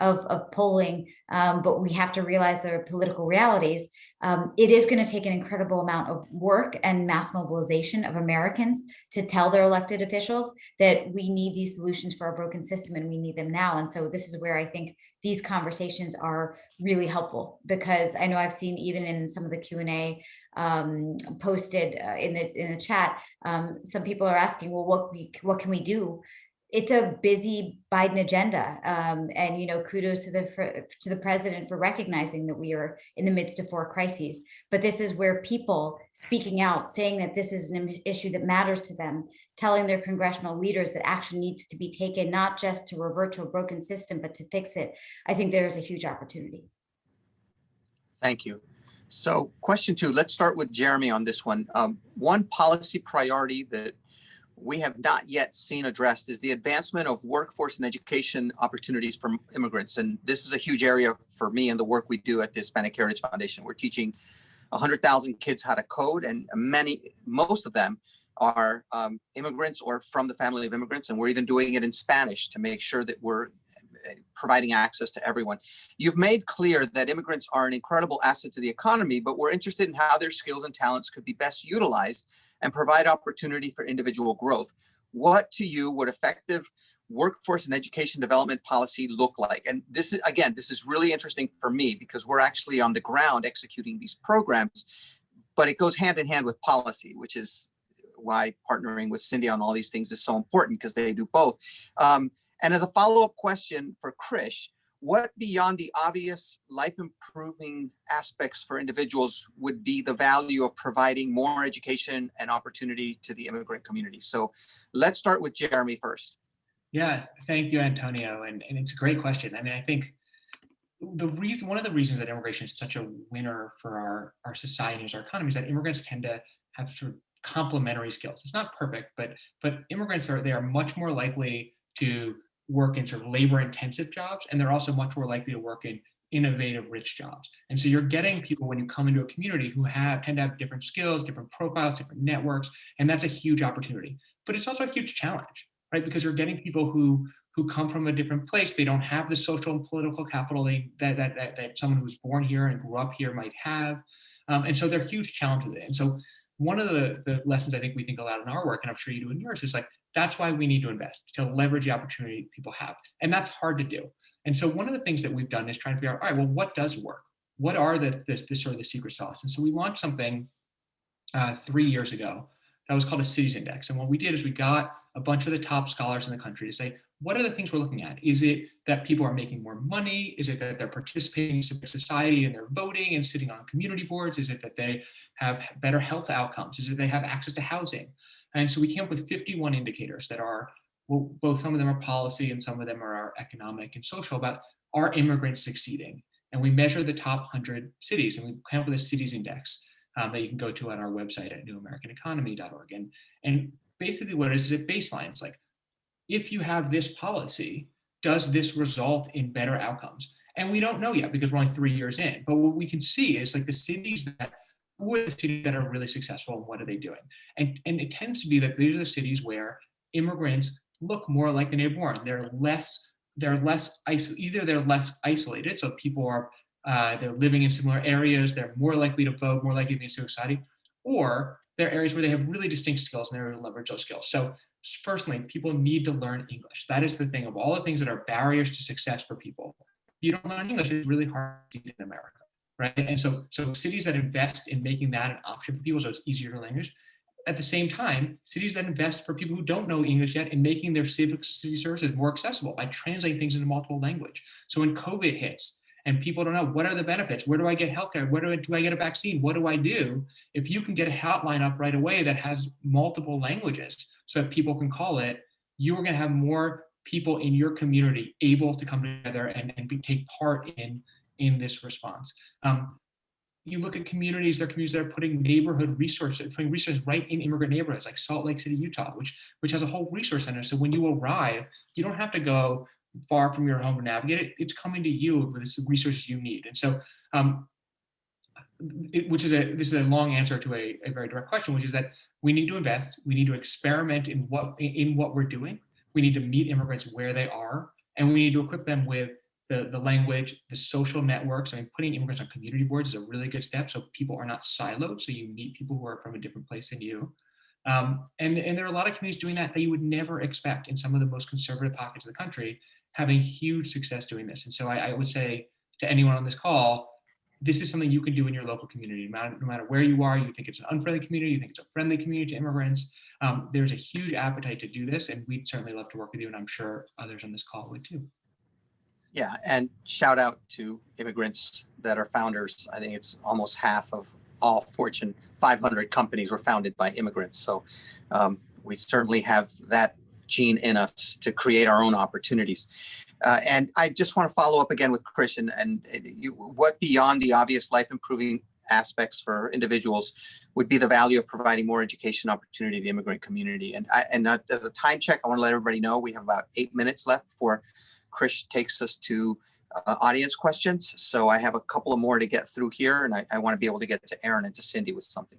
of polling, but we have to realize there are political realities. It is going to take an incredible amount of work and mass mobilization of Americans to tell their elected officials that we need these solutions for our broken system and we need them now. And so this is where I think these conversations are really helpful, because I know I've seen even in some of the Q&A posted in the chat, some people are asking, well, what can we do? It's a busy Biden agenda, and kudos to the president for recognizing that we are in the midst of 4 crises. But this is where people speaking out, saying that this is an issue that matters to them, telling their congressional leaders that action needs to be taken, not just to revert to a broken system, but to fix it. I think there is a huge opportunity.
Thank you. So question 2, let's start with Jeremy on this one. One policy priority that we have not yet seen addressed is the advancement of workforce and education opportunities for immigrants. And this is a huge area for me and the work we do at the Hispanic Heritage Foundation. We're teaching 100,000 kids how to code, and most of them are immigrants or from the family of immigrants. And we're even doing it in Spanish to make sure that we're providing access to everyone. You've made clear that immigrants are an incredible asset to the economy, but we're interested in how their skills and talents could be best utilized and provide opportunity for individual growth. What to you would effective workforce and education development policy look like? And this is really interesting for me because we're actually on the ground executing these programs, but it goes hand in hand with policy, which is why partnering with Sindy on all these things is so important, because they do both. And as a follow-up question for Krish, what beyond the obvious life-improving aspects for individuals would be the value of providing more education and opportunity to the immigrant community? So let's start with Jeremy first.
Yeah, thank you, Antonio. And it's a great question. I mean, I think one of the reasons that immigration is such a winner for our societies, our economies, that immigrants tend to have sort of complementary skills. It's not perfect, but immigrants are much more likely to work in sort of labor-intensive jobs, and they're also much more likely to work in innovative, rich jobs. And so you're getting people, when you come into a community, who tend to have different skills, different profiles, different networks, and that's a huge opportunity. But it's also a huge challenge, right? Because you're getting people who who come from a different place. They don't have the social and political capital that someone who's born here and grew up here might have. And so they're huge challenges with it. And so one of the lessons I think we think a lot in our work, and I'm sure you do in yours, is like, that's why we need to invest, to leverage the opportunity people have. And that's hard to do. And so one of the things that we've done is trying to figure out, all right, well, what does work? What are the sort of the secret sauce? And so we launched something 3 years ago that was called a cities index. And what we did is we got a bunch of the top scholars in the country to say, what are the things we're looking at? Is it that people are making more money? Is it that they're participating in civic society and they're voting and sitting on community boards? Is it that they have better health outcomes? Is it they have access to housing? And so we came up with 51 indicators that are, well, both some of them are policy and some of them are economic and social, about are immigrants succeeding? And we measure the top 100 cities, and we came up with a cities index that you can go to on our website at newamericaneconomy.org. And basically what it is a baseline. It's like, if you have this policy, does this result in better outcomes? And we don't know yet because we're only 3 years in. But what we can see is like the cities that are really successful, and what are they doing? And it tends to be that these are the cities where immigrants look more like the neighborhood. They're less isolated, so people are they're living in similar areas, they're more likely to vote, more likely to be in civic society, or they're areas where they have really distinct skills and they're able to leverage those skills. So personally, people need to learn English. That is the thing. Of all the things that are barriers to success for people, if you don't learn English, it's really hard to see in America, right? And so cities that invest in making that an option for people so it's easier to learn English. At the same time, cities that invest for people who don't know English yet in making their civic city services more accessible by translating things into multiple language. So when COVID hits and people don't know, what are the benefits? Where do I get healthcare? Where do I get a vaccine? What do I do? If you can get a hotline up right away that has multiple languages so that people can call it, you are going to have more people in your community able to come together and take part in this response. You look at communities, there are communities that are putting resources right in immigrant neighborhoods like Salt Lake City, Utah, which has a whole resource center. So when you arrive, you don't have to go far from your home to navigate it. It's coming to you with the resources you need. And so, this is a long answer to a very direct question, which is that we need to invest, we need to experiment in what we're doing. We need to meet immigrants where they are, and we need to equip them with the language, the social networks. I mean, putting immigrants on community boards is a really good step, so people are not siloed, so you meet people who are from a different place than you. And there are a lot of communities doing that you would never expect in some of the most conservative pockets of the country, having huge success doing this. And so I would say to anyone on this call, this is something you can do in your local community. No matter where you are, you think it's an unfriendly community, you think it's a friendly community to immigrants, there's a huge appetite to do this, and we'd certainly love to work with you, and I'm sure others on this call would too.
Yeah, and shout out to immigrants that are founders. I think it's almost half of all Fortune 500 companies were founded by immigrants. So we certainly have that gene in us to create our own opportunities. And I just want to follow up again with Krish and what beyond the obvious life improving aspects for individuals would be the value of providing more education opportunity to the immigrant community. And as a time check, I want to let everybody know we have about 8 minutes left before Krish takes us to audience questions. So I have a couple of more to get through here, and I want to be able to get to Aaron and to Sindy with something.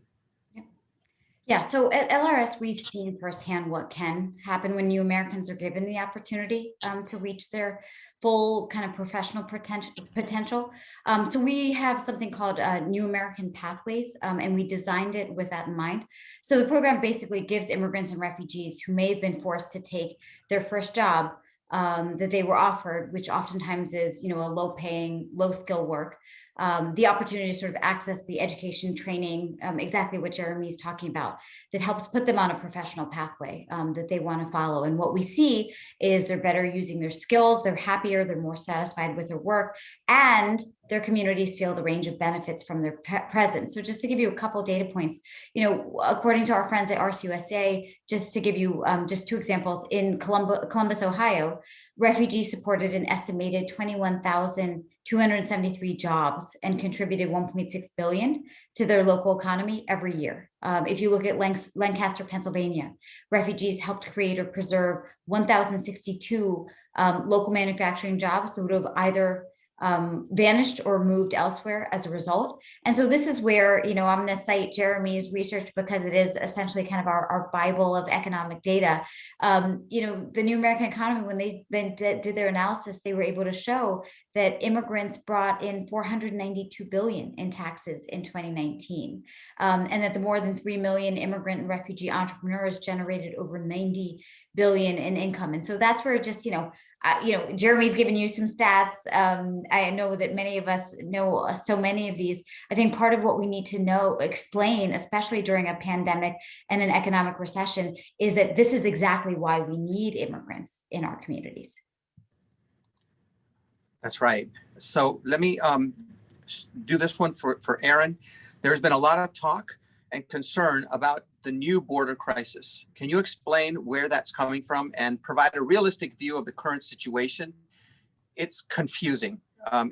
Yeah, so at LRS, we've seen firsthand what can happen when new Americans are given the opportunity to reach their full kind of professional potential. So we have something called New American Pathways, and we designed it with that in mind. So the program basically gives immigrants and refugees who may have been forced to take their first job that they were offered, which oftentimes is, a low-paying, low-skill work, the opportunity to sort of access the education, training, exactly what Jeremy's talking about, that helps put them on a professional pathway that they want to follow. And what we see is they're better using their skills, they're happier, they're more satisfied with their work, and their communities feel the range of benefits from their presence. So just to give you a couple data points, according to our friends at RCUSA, just to give you just two examples, in Columbus, Ohio, refugees supported an estimated 21,273 jobs and contributed 1.6 billion to their local economy every year. If you look at Lancaster, Pennsylvania, refugees helped create or preserve 1,062 local manufacturing jobs that would have either vanished or moved elsewhere as a result. And so this is where, I'm going to cite Jeremy's research because it is essentially kind of our Bible of economic data. The New American Economy, when they then did their analysis, they were able to show that immigrants brought in $492 billion in taxes in 2019, and that the more than 3 million immigrant and refugee entrepreneurs generated over $90 billion in income. And so that's where just, Jeremy's given you some stats. I know that many of us know so many of these. I think part of what we need to explain, especially during a pandemic and an economic recession, is that this is exactly why we need immigrants in our communities.
That's right. So let me do this one for Aaron. There's been a lot of talk and concern about the new border crisis. Can you explain where that's coming from and provide a realistic view of the current situation? It's confusing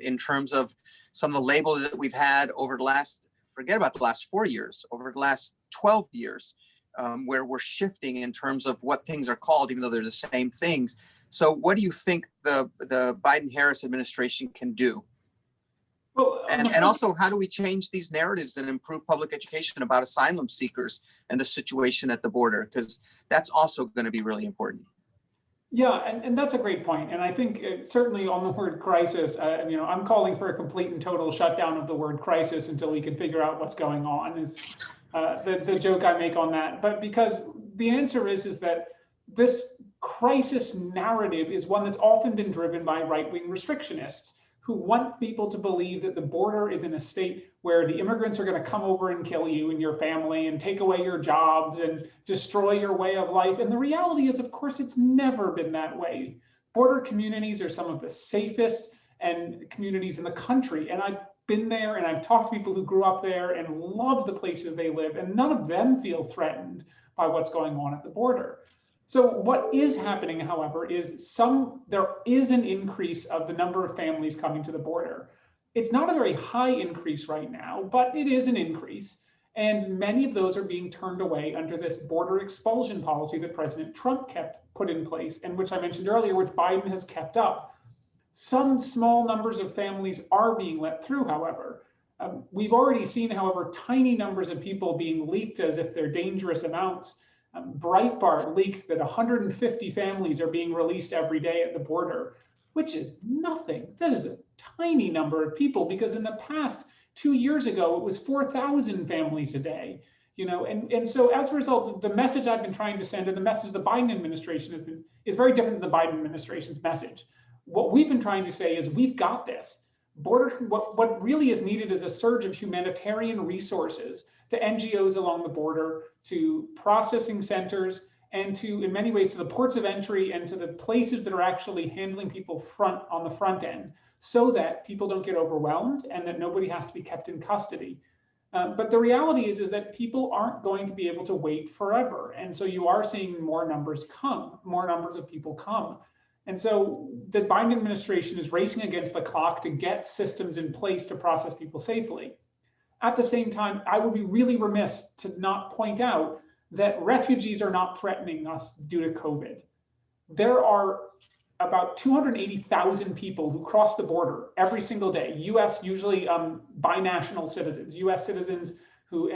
in terms of some of the labels that we've had over the last, forget about the last 4 years, over the last 12 years, where we're shifting in terms of what things are called, even though they're the same things. So what do you think the Biden-Harris administration can do?
Well,
and also, how do we change these narratives and improve public education about asylum seekers and the situation at the border? Because that's also going to be really important.
Yeah, and that's a great point. And I think certainly on the word crisis, I'm calling for a complete and total shutdown of the word crisis until we can figure out what's going on is the joke I make on that. But because the answer is that this crisis narrative is one that's often been driven by right-wing restrictionists who want people to believe that the border is in a state where the immigrants are going to come over and kill you and your family and take away your jobs and destroy your way of life. And the reality is, of course, it's never been that way. Border communities are some of the safest and communities in the country. And I've been there and I've talked to people who grew up there and love the places they live, and none of them feel threatened by what's going on at the border. So what is happening, however, is there is an increase of the number of families coming to the border. It's not a very high increase right now, but it is an increase. And many of those are being turned away under this border expulsion policy that President Trump put in place, and which I mentioned earlier, which Biden has kept up. Some small numbers of families are being let through, however. We've already seen, however, tiny numbers of people being leaked as if they're dangerous amounts. Breitbart leaked that 150 families are being released every day at the border, which is nothing. That is a tiny number of people, because in the past 2 years ago, it was 4,000 families a day. And so as a result, the message I've been trying to send and the message the Biden administration is very different than the Biden administration's message. What we've been trying to say is we've got this. What really is needed is a surge of humanitarian resources to NGOs along the border, to processing centers, and to, in many ways, to the ports of entry and to the places that are actually handling people on the front end, so that people don't get overwhelmed and that nobody has to be kept in custody. But the reality is that people aren't going to be able to wait forever. And so you are seeing more numbers of people come. And so the Biden administration is racing against the clock to get systems in place to process people safely. At the same time, I would be really remiss to not point out that refugees are not threatening us due to COVID. There are about 280,000 people who cross the border every single day. US, usually binational citizens, US citizens who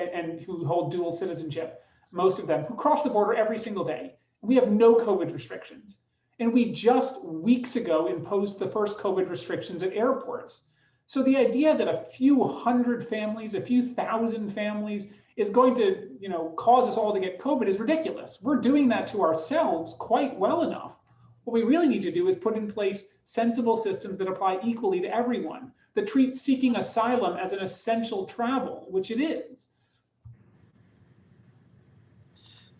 hold dual citizenship, most of them, who cross the border every single day. We have no COVID restrictions. And we just weeks ago imposed the first COVID restrictions at airports. So the idea that a few hundred families, a few thousand families is going to, cause us all to get COVID is ridiculous. We're doing that to ourselves quite well enough. What we really need to do is put in place sensible systems that apply equally to everyone, that treat seeking asylum as an essential travel, which it is.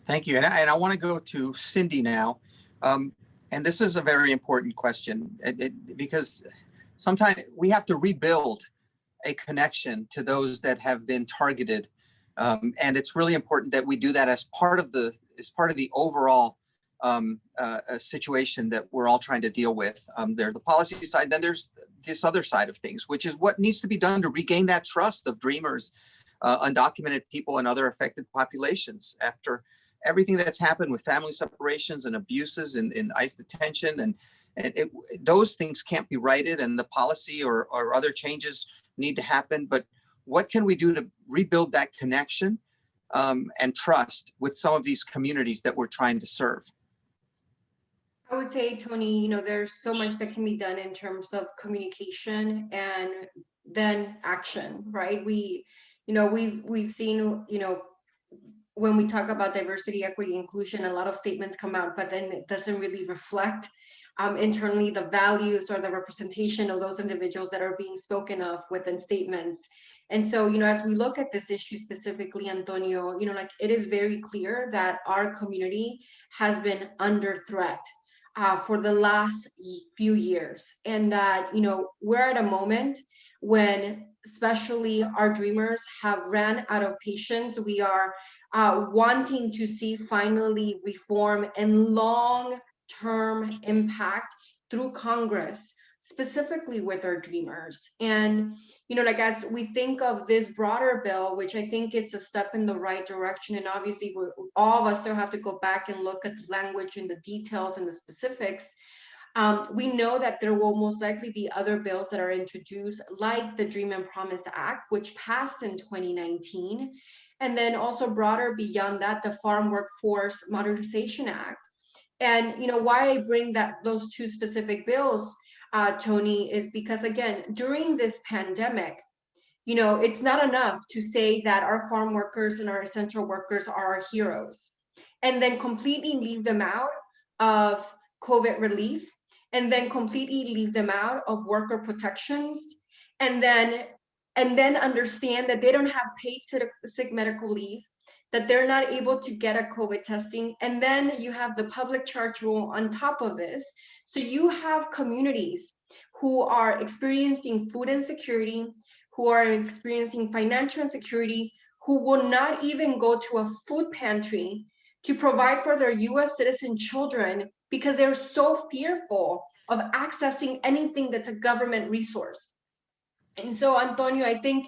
Thank you. And I want to go to Sindy now. And this is a very important question because sometimes we have to rebuild a connection to those that have been targeted. And it's really important that we do that as part of the overall situation that we're all trying to deal with. There's the policy side, then there's this other side of things, which is what needs to be done to regain that trust of dreamers, undocumented people, and other affected populations after everything that's happened with family separations and abuses in ICE detention, and those things can't be righted, and the policy or other changes need to happen. But what can we do to rebuild that connection and trust with some of these communities that we're trying to serve?
I would say, Tony, there's so much that can be done in terms of communication and then action, right? We've seen, when we talk about diversity, equity, inclusion, a lot of statements come out, but then it doesn't really reflect internally the values or the representation of those individuals that are being spoken of within statements. And so, as we look at this issue specifically, Antonio, it is very clear that our community has been under threat for the last few years. And that, we're at a moment when especially our dreamers have ran out of patience. We are wanting to see finally reform and long-term impact through Congress, specifically with our dreamers. And, as we think of this broader bill, which I think it's a step in the right direction, and obviously all of us still have to go back and look at the language and the details and the specifics. We know that there will most likely be other bills that are introduced, like the Dream and Promise Act, which passed in 2019. And then also broader beyond that, the Farm Workforce Modernization Act. And why I bring those two specific bills, Tony, is because, again, during this pandemic, it's not enough to say that our farm workers and our essential workers are our heroes and then completely leave them out of COVID relief, and then completely leave them out of worker protections, and then understand that they don't have paid sick medical leave, that they're not able to get a COVID testing, and then you have the public charge rule on top of this. So you have communities who are experiencing food insecurity, who are experiencing financial insecurity, who will not even go to a food pantry to provide for their US citizen children because they're so fearful of accessing anything that's a government resource. And so, Antonio, I think,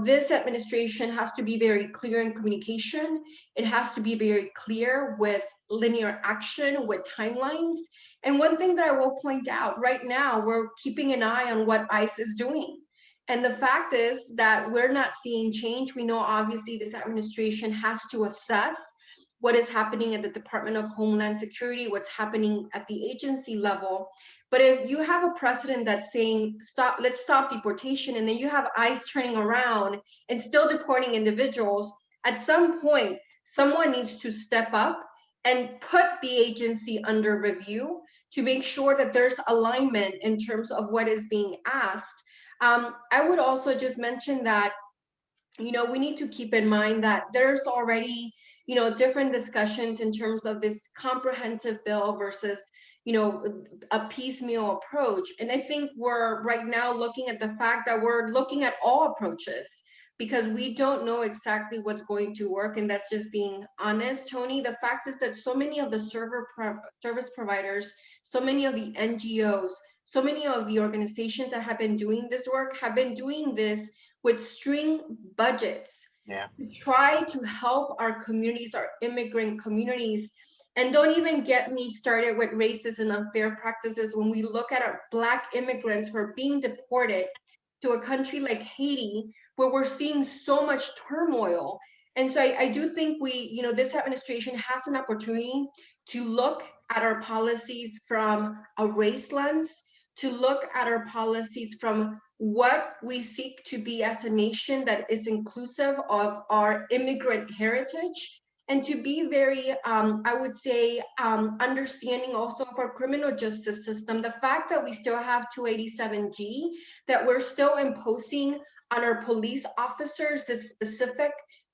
this administration has to be very clear in communication. It has to be very clear with linear action, with timelines. And one thing that I will point out, right now, we're keeping an eye on what ICE is doing. And the fact is that we're not seeing change. We know, obviously, this administration has to assess what is happening at the Department of Homeland Security, what's happening at the agency level. But if you have a precedent that's saying, let's stop deportation, and then you have ICE turning around and still deporting individuals, at some point, someone needs to step up and put the agency under review to make sure that there's alignment in terms of what is being asked. I would also just mention that, we need to keep in mind that there's already different discussions in terms of this comprehensive bill versus, a piecemeal approach. And I think we're right now looking at the fact that we're looking at all approaches because we don't know exactly what's going to work. And that's just being honest, Tony. The fact is that so many of the service providers, so many of the NGOs, so many of the organizations that have been doing this work have been doing this with string budgets.
Yeah.
To try to help our communities, our immigrant communities. And don't even get me started with racist and unfair practices when we look at our Black immigrants who are being deported to a country like Haiti, where we're seeing so much turmoil. And so I do think this administration has an opportunity to look at our policies from a race lens, to look at our policies from what we seek to be as a nation that is inclusive of our immigrant heritage, and to be very, I would say, understanding also of our criminal justice system. The fact that we still have 287G, that we're still imposing on our police officers this specific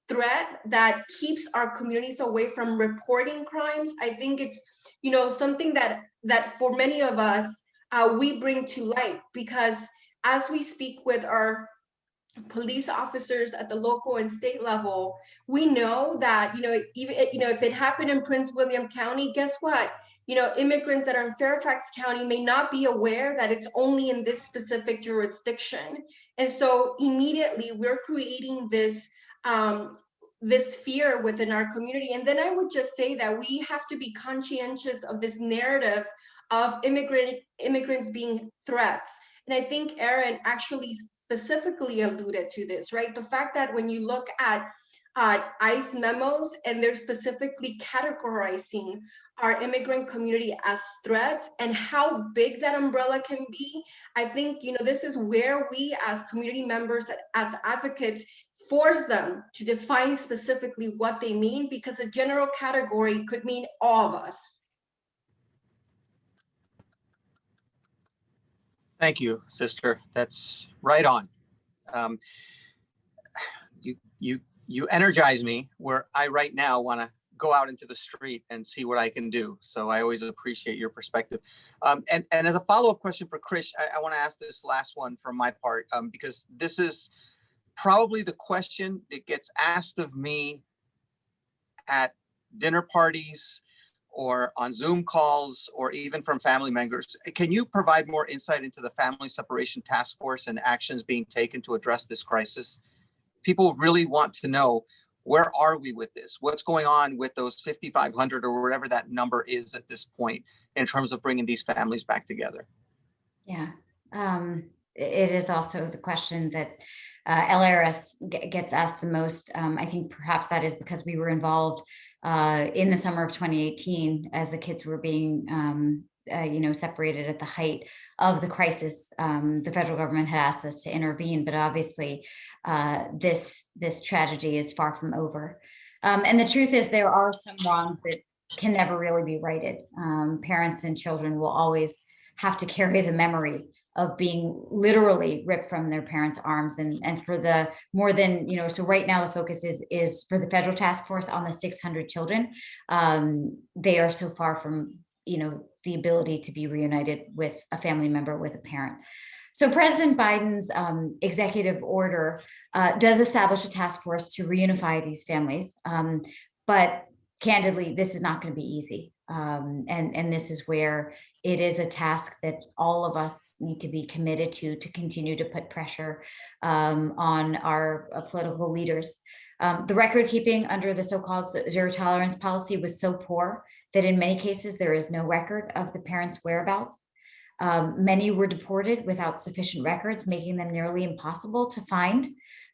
threat that keeps our communities away from reporting crimes. I think it's, something that for many of us, we bring to light, because as we speak with our police officers at the local and state level, we know that, even, if it happened in Prince William County, guess what? Immigrants that are in Fairfax County may not be aware that it's only in this specific jurisdiction. And so immediately we're creating this this fear within our community. And then I would just say that we have to be conscientious of this narrative of immigrants being threats. And I think Aaron actually specifically alluded to this, right? The fact that when you look at ICE memos and they're specifically categorizing our immigrant community as threats and how big that umbrella can be, I think, this is where we as community members, as advocates, force them to define specifically what they mean, because a general category could mean all of us.
Thank you, sister. That's right on. You energize me where I right now want to go out into the street and see what I can do. So I always appreciate your perspective. And as a follow-up question for Krish, I want to ask this last one from my part, because this is probably the question that gets asked of me at dinner parties or on Zoom calls or even from family members. Can you provide more insight into the Family Separation Task Force and actions being taken to address this crisis? People really want to know, where are we with this? What's going on with those 5,500 or whatever that number is at this point in terms of bringing these families back together?
Yeah, it is also the question that LIRS gets asked the most. I think perhaps that is because we were involved in the summer of 2018 as the kids were being separated at the height of the crisis. The federal government had asked us to intervene, but obviously this tragedy is far from over. And the truth is, there are some wrongs that can never really be righted. Parents and children will always have to carry the memory of being literally ripped from their parents' arms. And for the more than, so right now the focus is for the federal task force on the 600 children. They are so far from, the ability to be reunited with a family member, with a parent. So President Biden's executive order does establish a task force to reunify these families. But candidly, this is not going to be easy. And this is where it is a task that all of us need to be committed to continue to put pressure on our political leaders. The record keeping under the so-called zero tolerance policy was so poor that in many cases there is no record of the parents' whereabouts. Many were deported without sufficient records, making them nearly impossible to find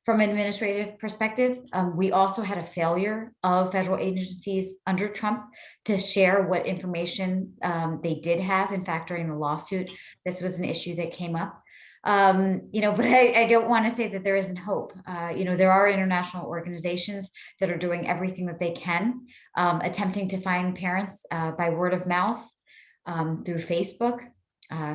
from an administrative perspective. We also had a failure of federal agencies under Trump to share what information they did have. In fact, during the lawsuit, this was an issue that came up. But I don't want to say that there isn't hope. There are international organizations that are doing everything that they can, attempting to find parents by word of mouth, through Facebook,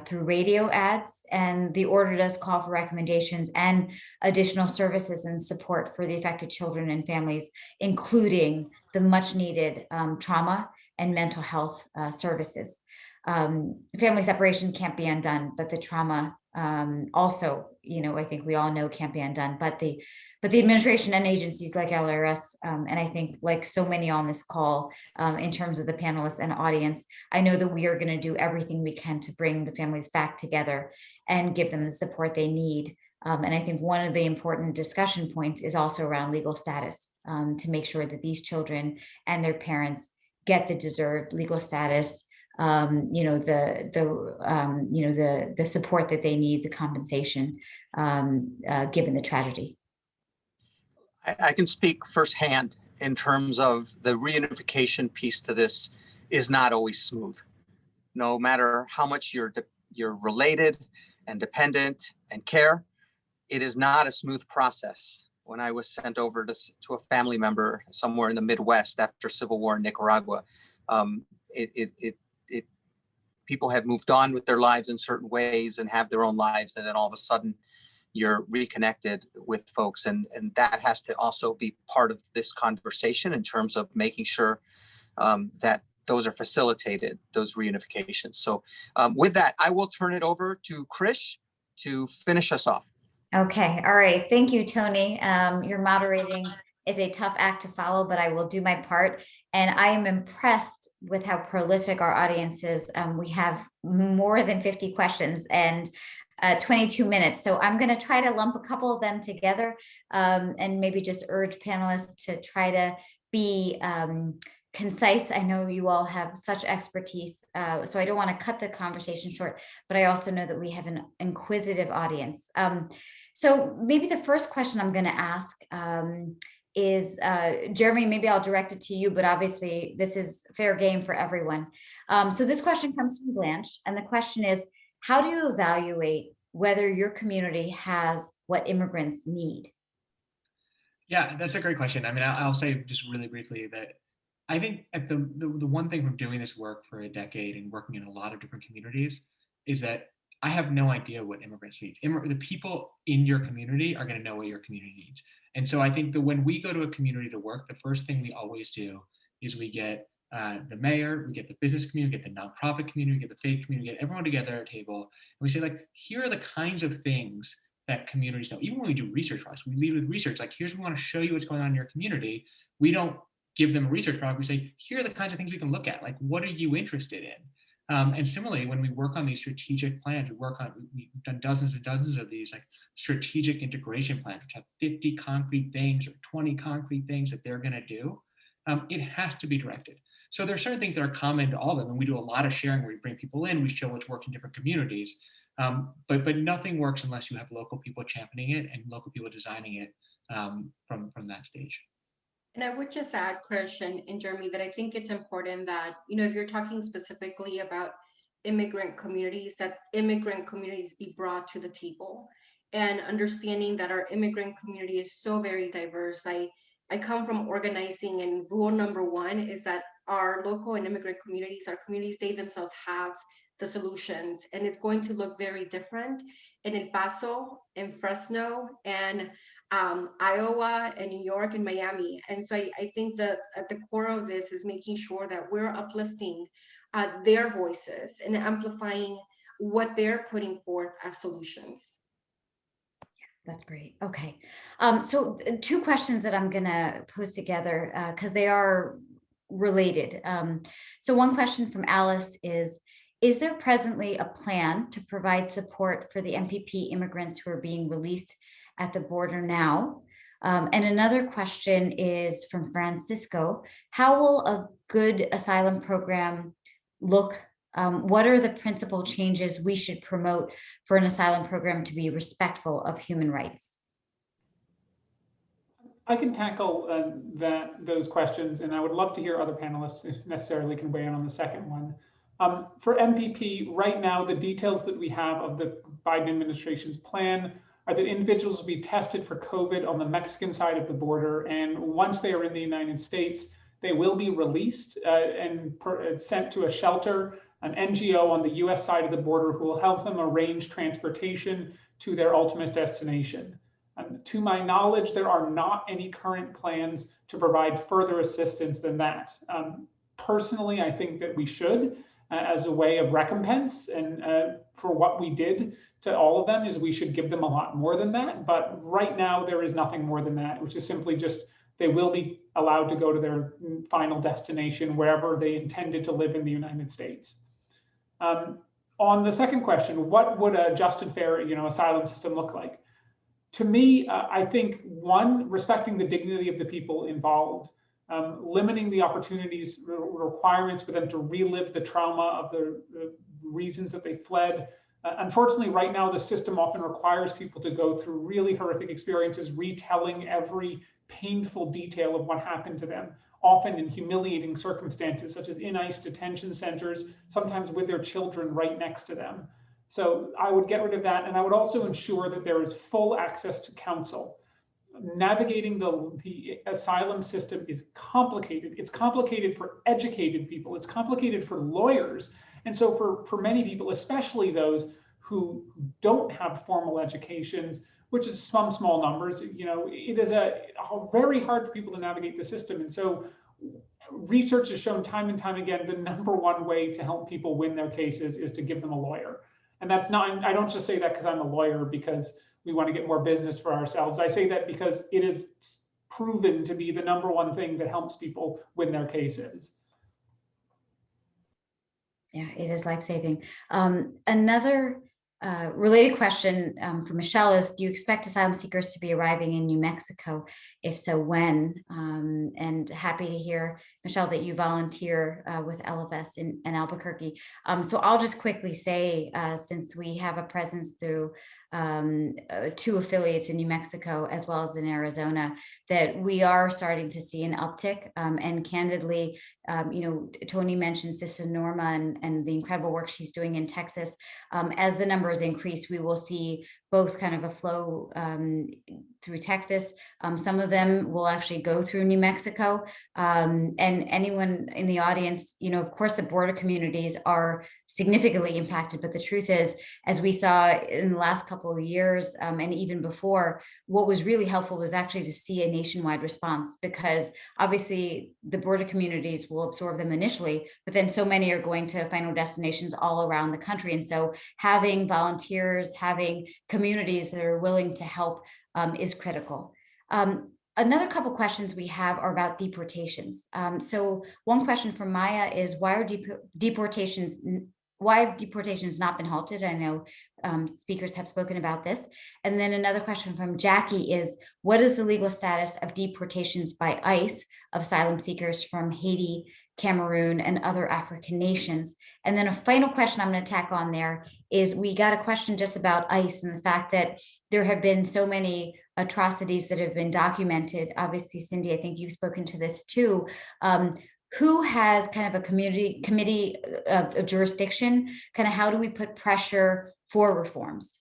through radio ads, and the order does call for recommendations and additional services and support for the affected children and families, including the much needed trauma and mental health services. Family separation can't be undone, but the trauma also, I think we all know can't be undone, but the administration and agencies like LIRS, and I think like so many on this call, in terms of the panelists and audience, I know that we are going to do everything we can to bring the families back together and give them the support they need. And I think one of the important discussion points is also around legal status, to make sure that these children and their parents get the deserved legal status, the support that they need, the compensation, given the tragedy.
I can speak firsthand in terms of the reunification piece to this is not always smooth. No matter how much you're related and dependent and care, it is not a smooth process. When I was sent over to a family member somewhere in the Midwest after civil war in Nicaragua, people have moved on with their lives in certain ways and have their own lives, and then all of a sudden you're reconnected with folks, and that has to also be part of this conversation in terms of making sure that those are facilitated, those reunifications. So with that, I will turn it over to Krish to finish us off.
Okay. All right. Thank you, Tony. Your moderating is a tough act to follow, but I will do my part. And I am impressed with how prolific our audience is. We have more than 50 questions, and 22 minutes. So I'm going to try to lump a couple of them together and maybe just urge panelists to try to be concise. I know you all have such expertise, so I don't want to cut the conversation short, but I also know that we have an inquisitive audience. So maybe the first question I'm going to ask is, Jeremy, maybe I'll direct it to you, but obviously this is fair game for everyone. So this question comes from Blanche, and the question is, how do you evaluate whether your community has what immigrants need?
Yeah, that's a great question. I mean, I'll say just really briefly that I think at the one thing from doing this work for a decade and working in a lot of different communities is that I have no idea what immigrants need. The people in your community are going to know what your community needs. And so I think that when we go to a community to work, the first thing we always do is we get the mayor, we get the business community, we get the nonprofit community, we get the faith community, we get everyone together at a table. And we say, like, here are the kinds of things that communities know. Even when we do research projects, we lead with research. Like, here's, we want to show you what's going on in your community. We don't give them a research project. We say, here are the kinds of things we can look at. Like, what are you interested in? And similarly, when we work on these strategic plans, we've done dozens and dozens of these like strategic integration plans, which have 50 concrete things or 20 concrete things that they're going to do. It has to be directed. So there are certain things that are common to all of them, and we do a lot of sharing where we bring people in, we show what's worked in different communities. But nothing works unless you have local people championing it and local people designing it from that stage.
And I would just add, Krish and Jeremy, that I think it's important that, you know, if you're talking specifically about immigrant communities, that immigrant communities be brought to the table, and understanding that our immigrant community is so very diverse. I come from organizing, and rule number one is that our local and immigrant communities, our communities, they themselves have the solutions, and it's going to look very different in El Paso, in Fresno, and Iowa, and New York, and Miami. And so I think that at the core of this is making sure that we're uplifting their voices and amplifying what they're putting forth as solutions.
That's great. Okay. So two questions that I'm going to pose together because they are related. So one question from Alice is there presently a plan to provide support for the MPP immigrants who are being released at the border now? And another question is from Francisco. How will a good asylum program look? What are the principal changes we should promote for an asylum program to be respectful of human rights?
I can tackle those questions, and I would love to hear other panelists if necessarily can weigh in on the second one. For MPP, right now, the details that we have of the Biden administration's plan are that individuals will be tested for COVID on the Mexican side of the border, and once they are in the United States, they will be released and sent to a shelter, an NGO on the US side of the border who will help them arrange transportation to their ultimate destination. To my knowledge, there are not any current plans to provide further assistance than that. Personally, I think that we should, as a way of recompense and for what we did to all of them, is we should give them a lot more than that. But right now, there is nothing more than that, which is simply just they will be allowed to go to their final destination, wherever they intended to live in the United States. On the second question, what would a just and fair, asylum system look like? To me, I think one, respecting the dignity of the people involved, limiting the opportunities, requirements for them to relive the trauma of the reasons that they fled. Unfortunately, right now, the system often requires people to go through really horrific experiences, retelling every painful detail of what happened to them, often in humiliating circumstances, such as in ICE detention centers, sometimes with their children right next to them. So I would get rid of that. And I would also ensure that there is full access to counsel. Navigating the asylum system is complicated. It's complicated for educated people. It's complicated for lawyers. And so for many people, especially those who don't have formal educations, which is some small numbers, it is very hard for people to navigate the system. And so research has shown time and time again, the number one way to help people win their cases is to give them a lawyer. And that's not, I don't just say that because I'm a lawyer because we want to get more business for ourselves. I say that because it is proven to be the number one thing that helps people win their cases.
Yeah, it is life-saving. Another Related question from Michelle is, do you expect asylum seekers to be arriving in New Mexico? If so, when? And happy to hear, Michelle, that you volunteer with LFS in Albuquerque. So I'll just quickly say, since we have a presence through 2 affiliates in New Mexico as well as in Arizona, that we are starting to see an uptick. And candidly, Tony mentioned Sister Norma and the incredible work she's doing in Texas. As the numbers increase, we will see both kind of a flow through Texas. Some of them will actually go through New Mexico. And anyone in the audience, of course, the border communities are significantly impacted. But the truth is, as we saw in the last couple of years and even before, what was really helpful was actually to see a nationwide response, because obviously the border communities will absorb them initially, but then so many are going to final destinations all around the country. And so having volunteers, having communities that are willing to help is critical. Another couple questions we have are about deportations. So one question from Maya is, why have deportations not been halted? I know speakers have spoken about this. And then another question from Jackie is, what is the legal status of deportations by ICE of asylum seekers from Haiti, Cameroon, and other African nations? And then a final question I'm going to tack on there is, we got a question just about ICE and the fact that there have been so many atrocities that have been documented. Obviously, Sindy, I think you've spoken to this too. Who has kind of a committee of jurisdiction? Kind of how do we put pressure for reforms?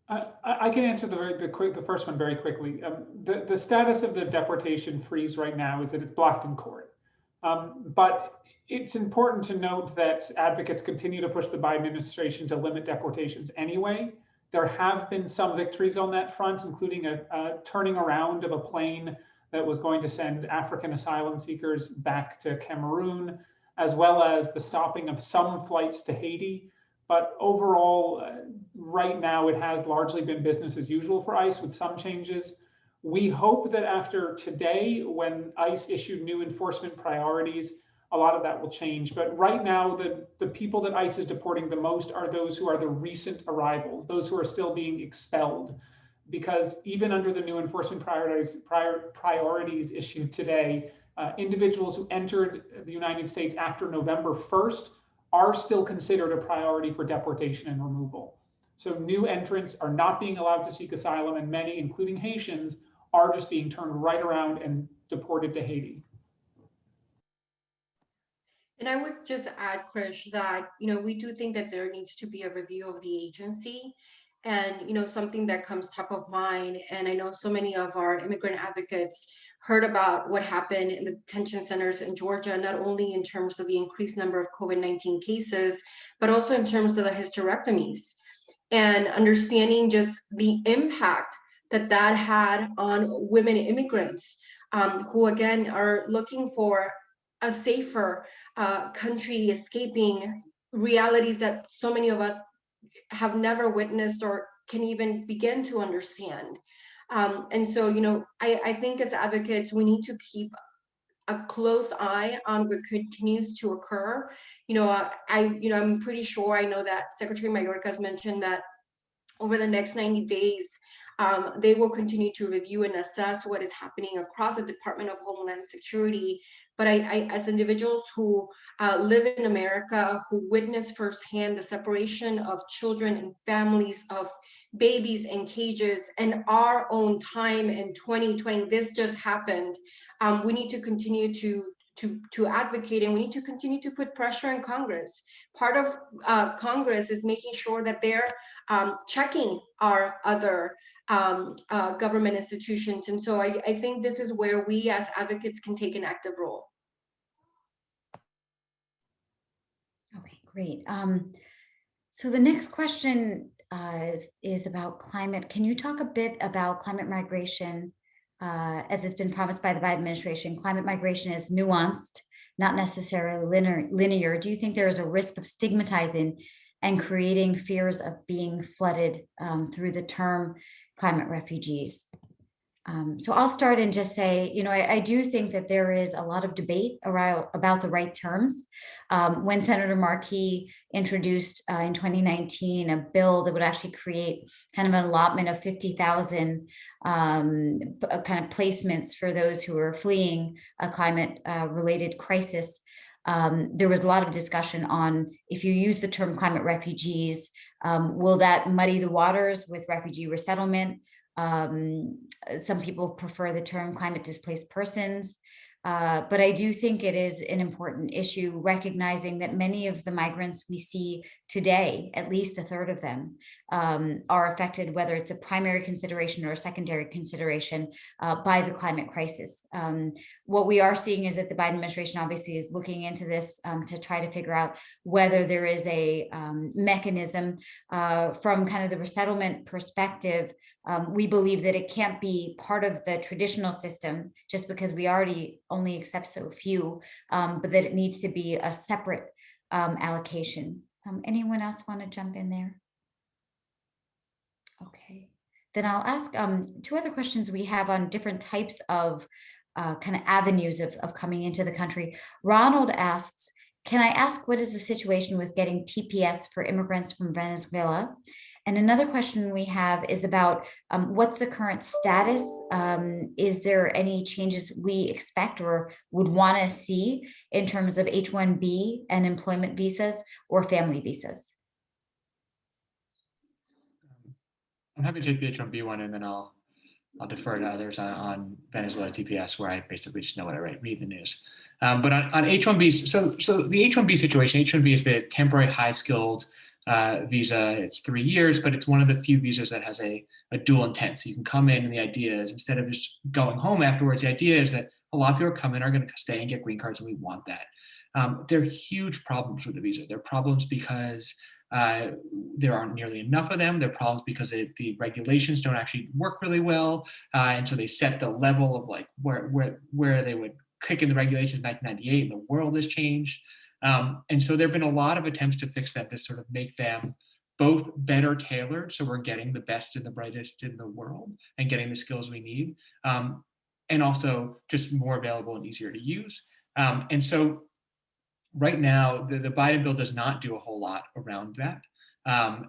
I can answer the first one very quickly. The status of the deportation freeze right now is that it's blocked in court. But it's important to note that advocates continue to push the Biden administration to limit deportations anyway. There have been some victories on that front, including a turning around of a plane that was going to send African asylum seekers back to Cameroon, as well as the stopping of some flights to Haiti. But overall, right now, it has largely been business as usual for ICE with some changes. We hope that after today, when ICE issued new enforcement priorities, a lot of that will change. But right now, the people that ICE is deporting the most are those who are the recent arrivals, those who are still being expelled. Because even under the new enforcement priorities issued today, individuals who entered the United States after November 1st are still considered a priority for deportation and removal. So new entrants are not being allowed to seek asylum, and many, including Haitians, are just being turned right around and deported to Haiti.
And I would just add, Krish, that we do think that there needs to be a review of the agency. And something that comes top of mind, and I know so many of our immigrant advocates heard about what happened in the detention centers in Georgia, not only in terms of the increased number of COVID-19 cases, but also in terms of the hysterectomies, and understanding just the impact that had on women immigrants who, again, are looking for a safer country, escaping realities that so many of us have never witnessed or can even begin to understand. And so, I think as advocates, we need to keep a close eye on what continues to occur. I'm pretty sure, I know that Secretary Mayorkas has mentioned that over the next 90 days, they will continue to review and assess what is happening across the Department of Homeland Security. But I as individuals who live in America, who witness firsthand the separation of children and families, of babies in cages, and our own time in 2020, this just happened. We need to continue to advocate, and we need to continue to put pressure on Congress. Part of Congress is making sure that they're checking our other government institutions. And so I think this is where we as advocates can take an active role.
Okay, great. So the next question is about climate. Can you talk a bit about climate migration? As it's been promised by the Biden administration, climate migration is nuanced, not necessarily linear. Do you think there is a risk of stigmatizing and creating fears of being flooded through the term climate refugees? So I'll start and just say, you know, I do think that there is a lot of debate about the right terms. When Senator Markey introduced in 2019 a bill that would actually create kind of an allotment of 50,000 kind of placements for those who are fleeing a climate related crisis, there was a lot of discussion on, if you use the term climate refugees, will that muddy the waters with refugee resettlement? Some people prefer the term climate displaced persons. But I do think it is an important issue, recognizing that many of the migrants we see today, at least a third of them, are affected, whether it's a primary consideration or a secondary consideration, by the climate crisis. What we are seeing is that the Biden administration obviously is looking into this to try to figure out whether there is a mechanism from kind of the resettlement perspective. We believe that it can't be part of the traditional system just because we already only accept so few, but that it needs to be a separate allocation. Anyone else want to jump in there? Okay, then I'll ask two other questions we have on different types of kind of avenues of coming into the country. Ronald asks, can I ask what is the situation with getting TPS for immigrants from Venezuela? And another question we have is about what's the current status? Is there any changes we expect or would want to see in terms of H-1B and employment visas or family visas?
I'm happy to take the H-1B one, and then I'll defer to others on Venezuela TPS, where I basically just know what I read in the news. But on H-1Bs, so the H-1B situation, H-1B is the temporary high-skilled visa. It's 3 years, but it's one of the few visas that has a dual intent. So you can come in, and the idea is, instead of just going home afterwards, the idea is that a lot of people come in, are going to stay and get green cards, and we want that. There are huge problems with the visa. There are problems because there aren't nearly enough of them. There are problems because the regulations don't actually work really well. And so they set the level of like where they would kick in the regulations in 1998, and the world has changed. And so there have been a lot of attempts to fix that, to sort of make them both better tailored, so we're getting the best and the brightest in the world and getting the skills we need, and also just more available and easier to use. And so right now, the Biden bill does not do a whole lot around that.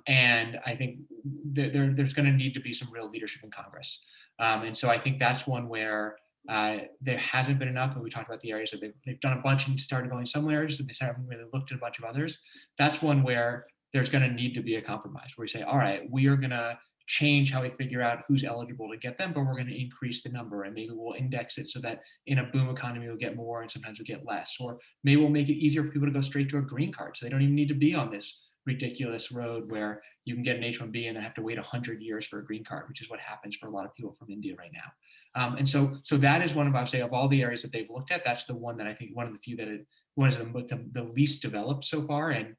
And I think there's going to need to be some real leadership in Congress. And so I think that's one where there hasn't been enough. And we talked about the areas that they've done a bunch and started going some areas, and they haven't really looked at a bunch of others. That's one where there's going to need to be a compromise, where we say, all right, we are going to change how we figure out who's eligible to get them, but we're going to increase the number, and maybe we'll index it so that in a boom economy we'll get more and sometimes we'll get less. Or maybe we'll make it easier for people to go straight to a green card, so they don't even need to be on this ridiculous road where you can get an H-1B and then have to wait 100 years for a green card, which is what happens for a lot of people from India right now. And so that is one of, I would say, of all the areas that they've looked at, that's the one that I think one of the few that one is the least developed so far, and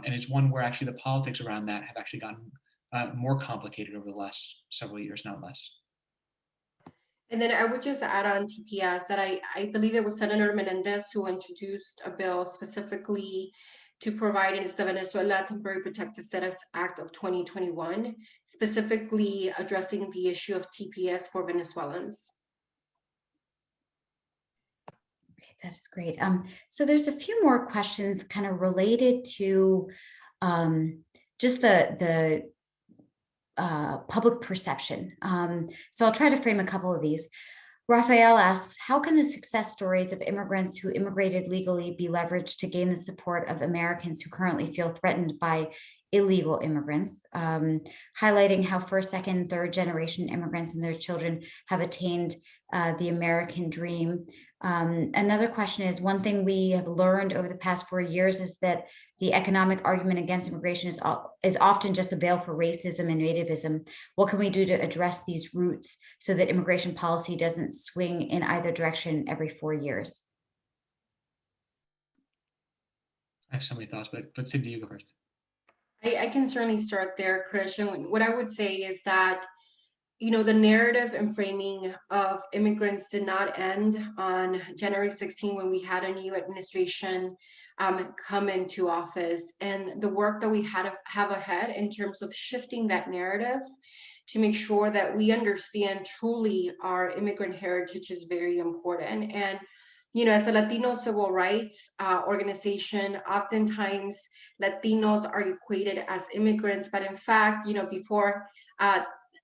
it's one where actually the politics around that have actually gotten more complicated over the last several years, not less.
And then I would just add on TPS that I believe it was Senator Menendez who introduced a bill specifically to provide in the Venezuela Temporary Protected Status Act of 2021, specifically addressing the issue of TPS for Venezuelans.
Okay, that is great. So there's a few more questions kind of related to just the public perception. So I'll try to frame a couple of these. Raphael asks, how can the success stories of immigrants who immigrated legally be leveraged to gain the support of Americans who currently feel threatened by illegal immigrants, highlighting how first, second, third generation immigrants and their children have attained the American dream? Another question is, one thing we have learned over the past 4 years is that the economic argument against immigration is often just a veil for racism and nativism. What can we do to address these roots so that immigration policy doesn't swing in either direction every 4 years?
I have so many thoughts, but Sindy, you go first.
I can certainly start there, Krish. And what I would say is that, you know, the narrative and framing of immigrants did not end on January 16 when we had a new administration come into office, and the work that we have ahead in terms of shifting that narrative to make sure that we understand truly our immigrant heritage is very important. And as a Latino civil rights organization, oftentimes Latinos are equated as immigrants, but in fact, before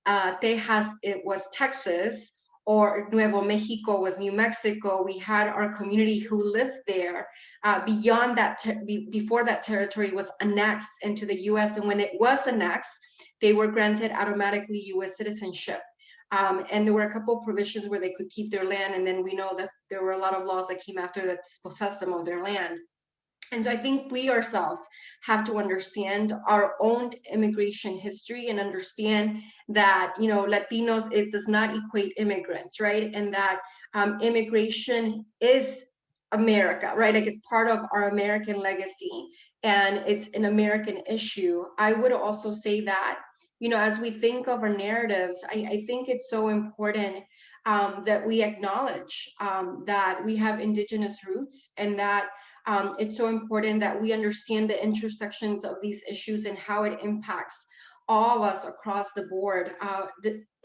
Texas, it was Texas, or Nuevo Mexico was New Mexico. We had our community who lived there beyond that, before that territory was annexed into the US. And when it was annexed, they were granted automatically US citizenship. And there were a couple of provisions where they could keep their land. And then we know that there were a lot of laws that came after that dispossessed them of their land. And so I think we ourselves have to understand our own immigration history and understand that, Latinos, it does not equate immigrants, right? And that immigration is America, right? Like, it's part of our American legacy and it's an American issue. I would also say that, as we think of our narratives, I think it's so important that we acknowledge that we have indigenous roots, and that it's so important that we understand the intersections of these issues and how it impacts all of us across the board,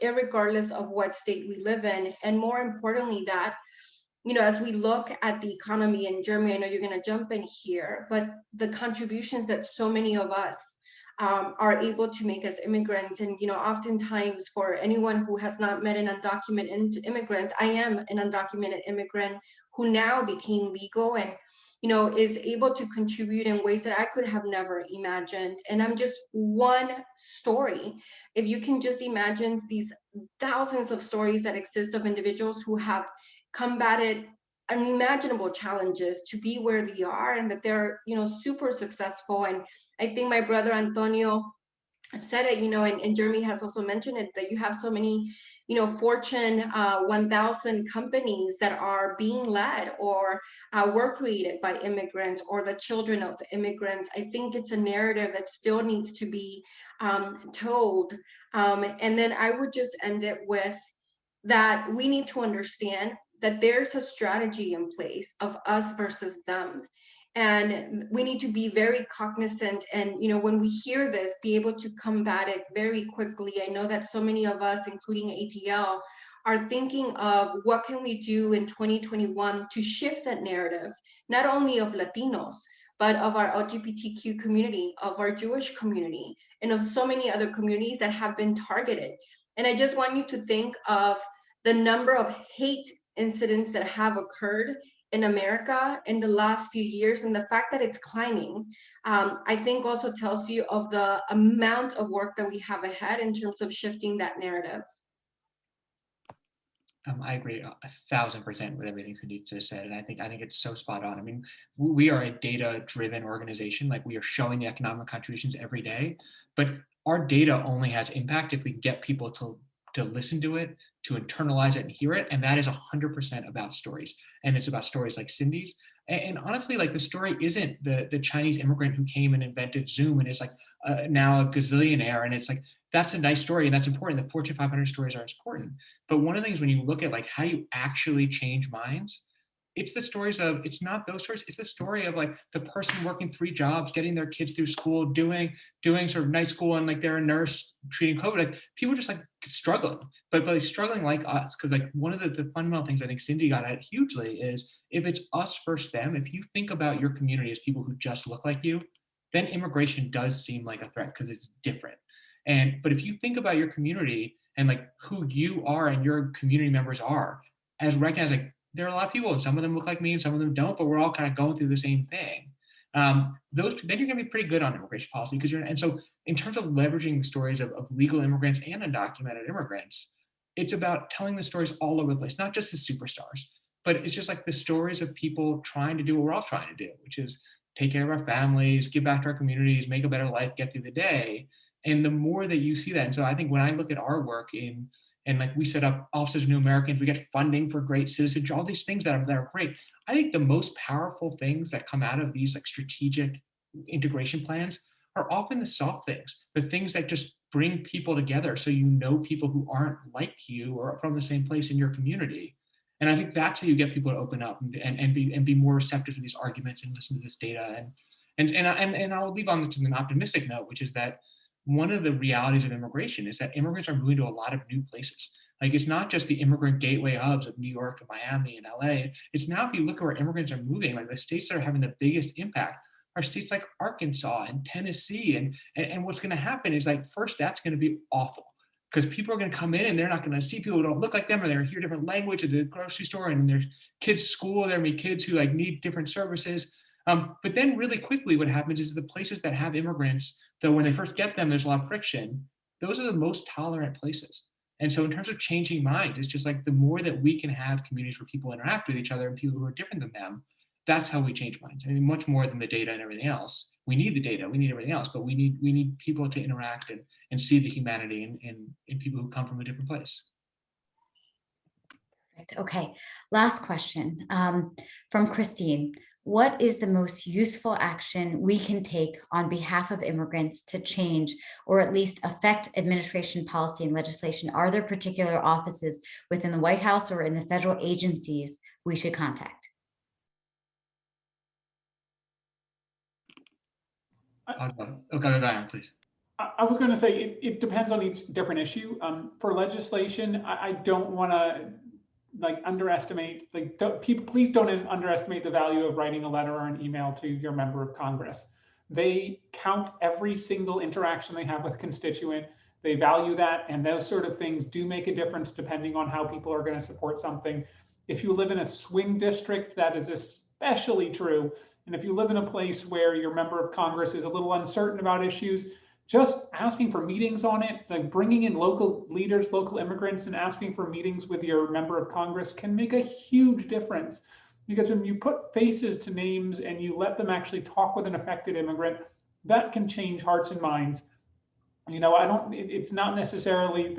regardless of what state we live in. And more importantly, that, as we look at the economy in Germany, I know you're going to jump in here, but the contributions that so many of us are able to make as immigrants. And, oftentimes, for anyone who has not met an undocumented immigrant, I am an undocumented immigrant who now became legal and, is able to contribute in ways that I could have never imagined. And I'm just one story. If you can just imagine these thousands of stories that exist of individuals who have combated unimaginable challenges to be where they are, and that they're, super successful. And I think my brother Antonio said it, and Jeremy has also mentioned it, that you have so many, Fortune 1000 companies that are being led or were created by immigrants or the children of the immigrants. I think it's a narrative that still needs to be told. And then I would just end it with that we need to understand that there's a strategy in place of us versus them. And we need to be very cognizant, and when we hear this, be able to combat it very quickly. I know that so many of us, including ATL, are thinking of what can we do in 2021 to shift that narrative, not only of Latinos, but of our LGBTQ community, of our Jewish community, and of so many other communities that have been targeted. And I just want you to think of the number of hate incidents that have occurred in America in the last few years, and the fact that it's climbing, I think also tells you of the amount of work that we have ahead in terms of shifting that narrative.
I agree 1,000% with everything Sindy just said, and I think it's so spot on. I mean, we are a data-driven organization. Like, we are showing the economic contributions every day, but our data only has impact if we get people to listen to it, to internalize it and hear it. And that is 100% about stories. And it's about stories like Sindy's. And honestly, like, the story isn't the Chinese immigrant who came and invented Zoom and is like now a gazillionaire. And it's like, that's a nice story and that's important. The Fortune 500 stories are important. But one of the things when you look at like, how do you actually change minds? It's the stories of, it's not those stories. It's the story of like the person working 3 jobs, getting their kids through school, doing sort of night school, and like they're a nurse treating COVID. Like, people just like struggling, but like struggling like us. Cause like one of the fundamental things I think Sindy got at hugely is, if it's us versus them, if you think about your community as people who just look like you, then immigration does seem like a threat because it's different. But if you think about your community and like who you are and your community members are, as recognized, like, there are a lot of people, and some of them look like me and some of them don't, but we're all kind of going through the same thing. Then you're going to be pretty good on immigration policy, and so in terms of leveraging the stories of legal immigrants and undocumented immigrants, it's about telling the stories all over the place, not just the superstars, but it's just like the stories of people trying to do what we're all trying to do, which is take care of our families, give back to our communities, make a better life, get through the day. And the more that you see that, and so I think when I look at our work and like we set up offices of New Americans, we get funding for great citizenship, all these things that are great. I think the most powerful things that come out of these like strategic integration plans are often the soft things, the things that just bring people together. So you know people who aren't like you or from the same place in your community. And I think that's how you get people to open up and be more receptive to these arguments and listen to this data. And I'll leave on to an optimistic note, which is that one of the realities of immigration is that immigrants are moving to a lot of new places. Like, it's not just the immigrant gateway hubs of New York and Miami and LA. It's now, if you look at where immigrants are moving, like the states that are having the biggest impact are states like Arkansas and Tennessee. And what's going to happen is, like, first, that's going to be awful, because people are going to come in and they're not going to see people who don't look like them, or they're going to hear different language at the grocery store, and in their kids' school, there may be kids who like need different services. But then really quickly what happens is the places that have immigrants, though when they first get them, there's a lot of friction, those are the most tolerant places. And so in terms of changing minds, it's just like the more that we can have communities where people interact with each other and people who are different than them, that's how we change minds. I mean, much more than the data and everything else. We need the data, we need everything else, but we need people to interact and see the humanity in people who come from a different place.
Okay, last question from Christine. What is the most useful action we can take on behalf of immigrants to change or at least affect administration policy and legislation? Are there particular offices within the White House or in the federal agencies we should contact?
Okay, Byron, please.
I was going to say it depends on each different issue. For legislation, I don't want to underestimate, people, please don't underestimate the value of writing a letter or an email to your member of Congress. They count every single interaction they have with a constituent. They value that, and those sort of things do make a difference depending on how people are going to support something. If you live in a swing district, that is especially true. And if you live in a place where your member of Congress is a little uncertain about issues, just asking for meetings on it, like bringing in local leaders, local immigrants, and asking for meetings with your member of Congress can make a huge difference. Because when you put faces to names and you let them actually talk with an affected immigrant, that can change hearts and minds. You know, it's not necessarily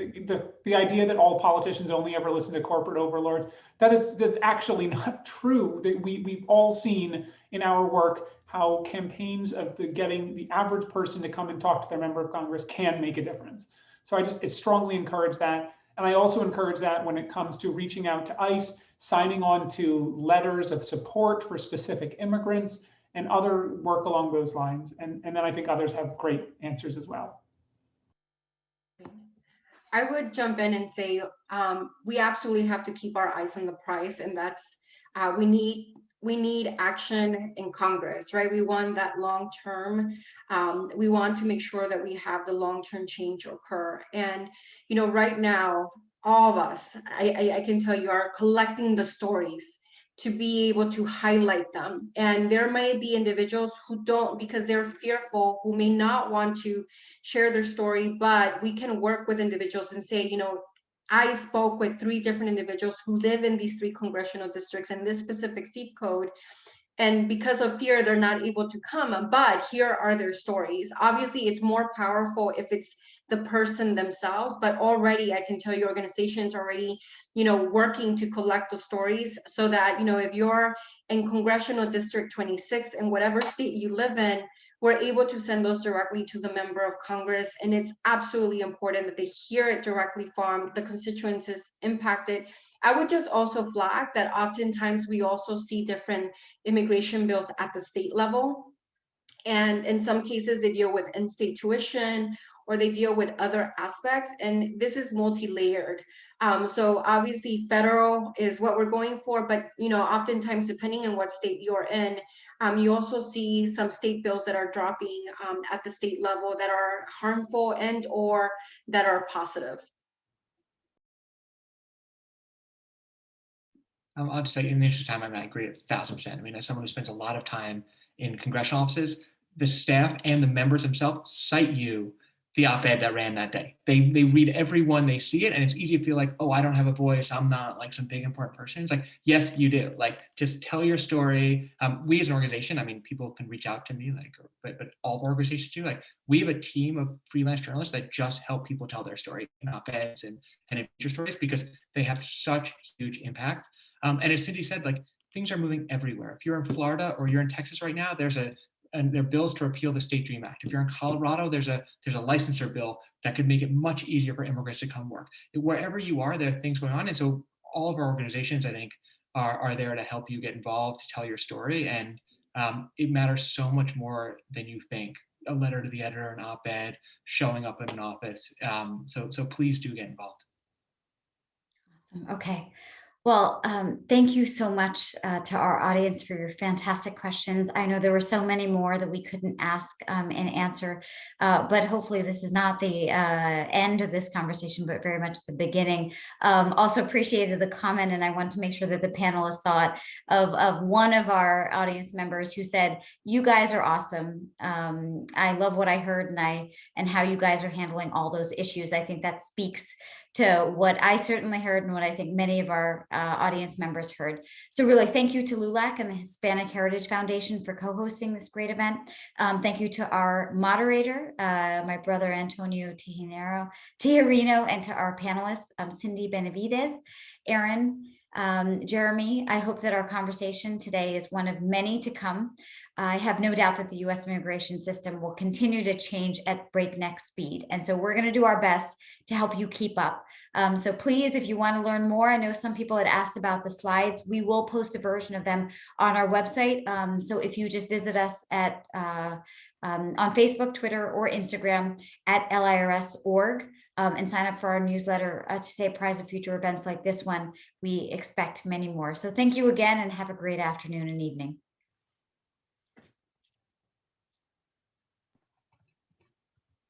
the idea that all politicians only ever listen to corporate overlords. That's actually not true. That we've all seen in our work how campaigns of getting the average person to come and talk to their member of Congress can make a difference. So I strongly encourage that. And I also encourage that when it comes to reaching out to ICE, signing on to letters of support for specific immigrants and other work along those lines. And then I think others have great answers as well.
I would jump in and say we absolutely have to keep our eyes on the prize, and that's we need action in Congress, right? We want that long term. We want to make sure that we have the long term change occur. And you know, right now, all of us, I can tell you, are collecting the stories to be able to highlight them. And there may be individuals who don't, because they're fearful, who may not want to share their story, but we can work with individuals and say, you know, I spoke with 3 different individuals who live in these 3 congressional districts in this specific zip code. And because of fear, they're not able to come, but here are their stories. Obviously, it's more powerful if it's the person themselves, but already I can tell you organizations already, you know, working to collect the stories so that, you know, if you're in Congressional District 26 in whatever state you live in, we're able to send those directly to the member of Congress. And it's absolutely important that they hear it directly from the constituencies impacted. I would just also flag that oftentimes we also see different immigration bills at the state level. And in some cases, they deal with in-state tuition or they deal with other aspects. And this is multi-layered. So obviously federal is what we're going for, but you know, oftentimes depending on what state you're in, you also see some state bills that are dropping at the state level that are harmful and or that are positive.
I'll just say, in the interest of time, I mean, I agree 1,000%. I mean, as someone who spends a lot of time in congressional offices, the staff and the members themselves cite you the op-ed that ran that day. They read every one, they see it, and it's easy to feel like, oh, I don't have a voice, I'm not like some big important person. It's like, yes, you do. Like, just tell your story. We as an organization, I mean, people can reach out to me, like, but all organizations do. Like, we have a team of freelance journalists that just help people tell their story in op-eds and feature stories because they have such huge impact. And as Sindy said, like, things are moving everywhere. If you're in Florida or you're in Texas right now, and there are bills to repeal the State Dream Act. If you're in Colorado, there's a licensure bill that could make it much easier for immigrants to come work. Wherever you are, there are things going on. And so all of our organizations, I think, are there to help you get involved, to tell your story. And it matters so much more than you think. A letter to the editor, an op-ed, showing up in an office. So please do get involved.
Awesome. Okay. Well, thank you so much to our audience for your fantastic questions. I know there were so many more that we couldn't ask and answer, but hopefully this is not the end of this conversation, but very much the beginning. Also appreciated the comment, and I want to make sure that the panelists saw it, of one of our audience members who said, "You guys are awesome. I love what I heard and how you guys are handling all those issues." I think that speaks to what I certainly heard and what I think many of our audience members heard. So really, thank you to LULAC and the Hispanic Heritage Foundation for co-hosting this great event. Thank you to our moderator, my brother Antonio Tijerino, and to our panelists, Sindy, Benavides, Aaron, Jeremy. I hope that our conversation today is one of many to come. I have no doubt that the U.S. immigration system will continue to change at breakneck speed. And so we're going to do our best to help you keep up. So please, if you want to learn more, I know some people had asked about the slides. We will post a version of them on our website. So if you just visit us at on Facebook, Twitter, or Instagram at LIRS.org and sign up for our newsletter to stay apprised of future events like this one, we expect many more. So thank you again and have a great afternoon and evening.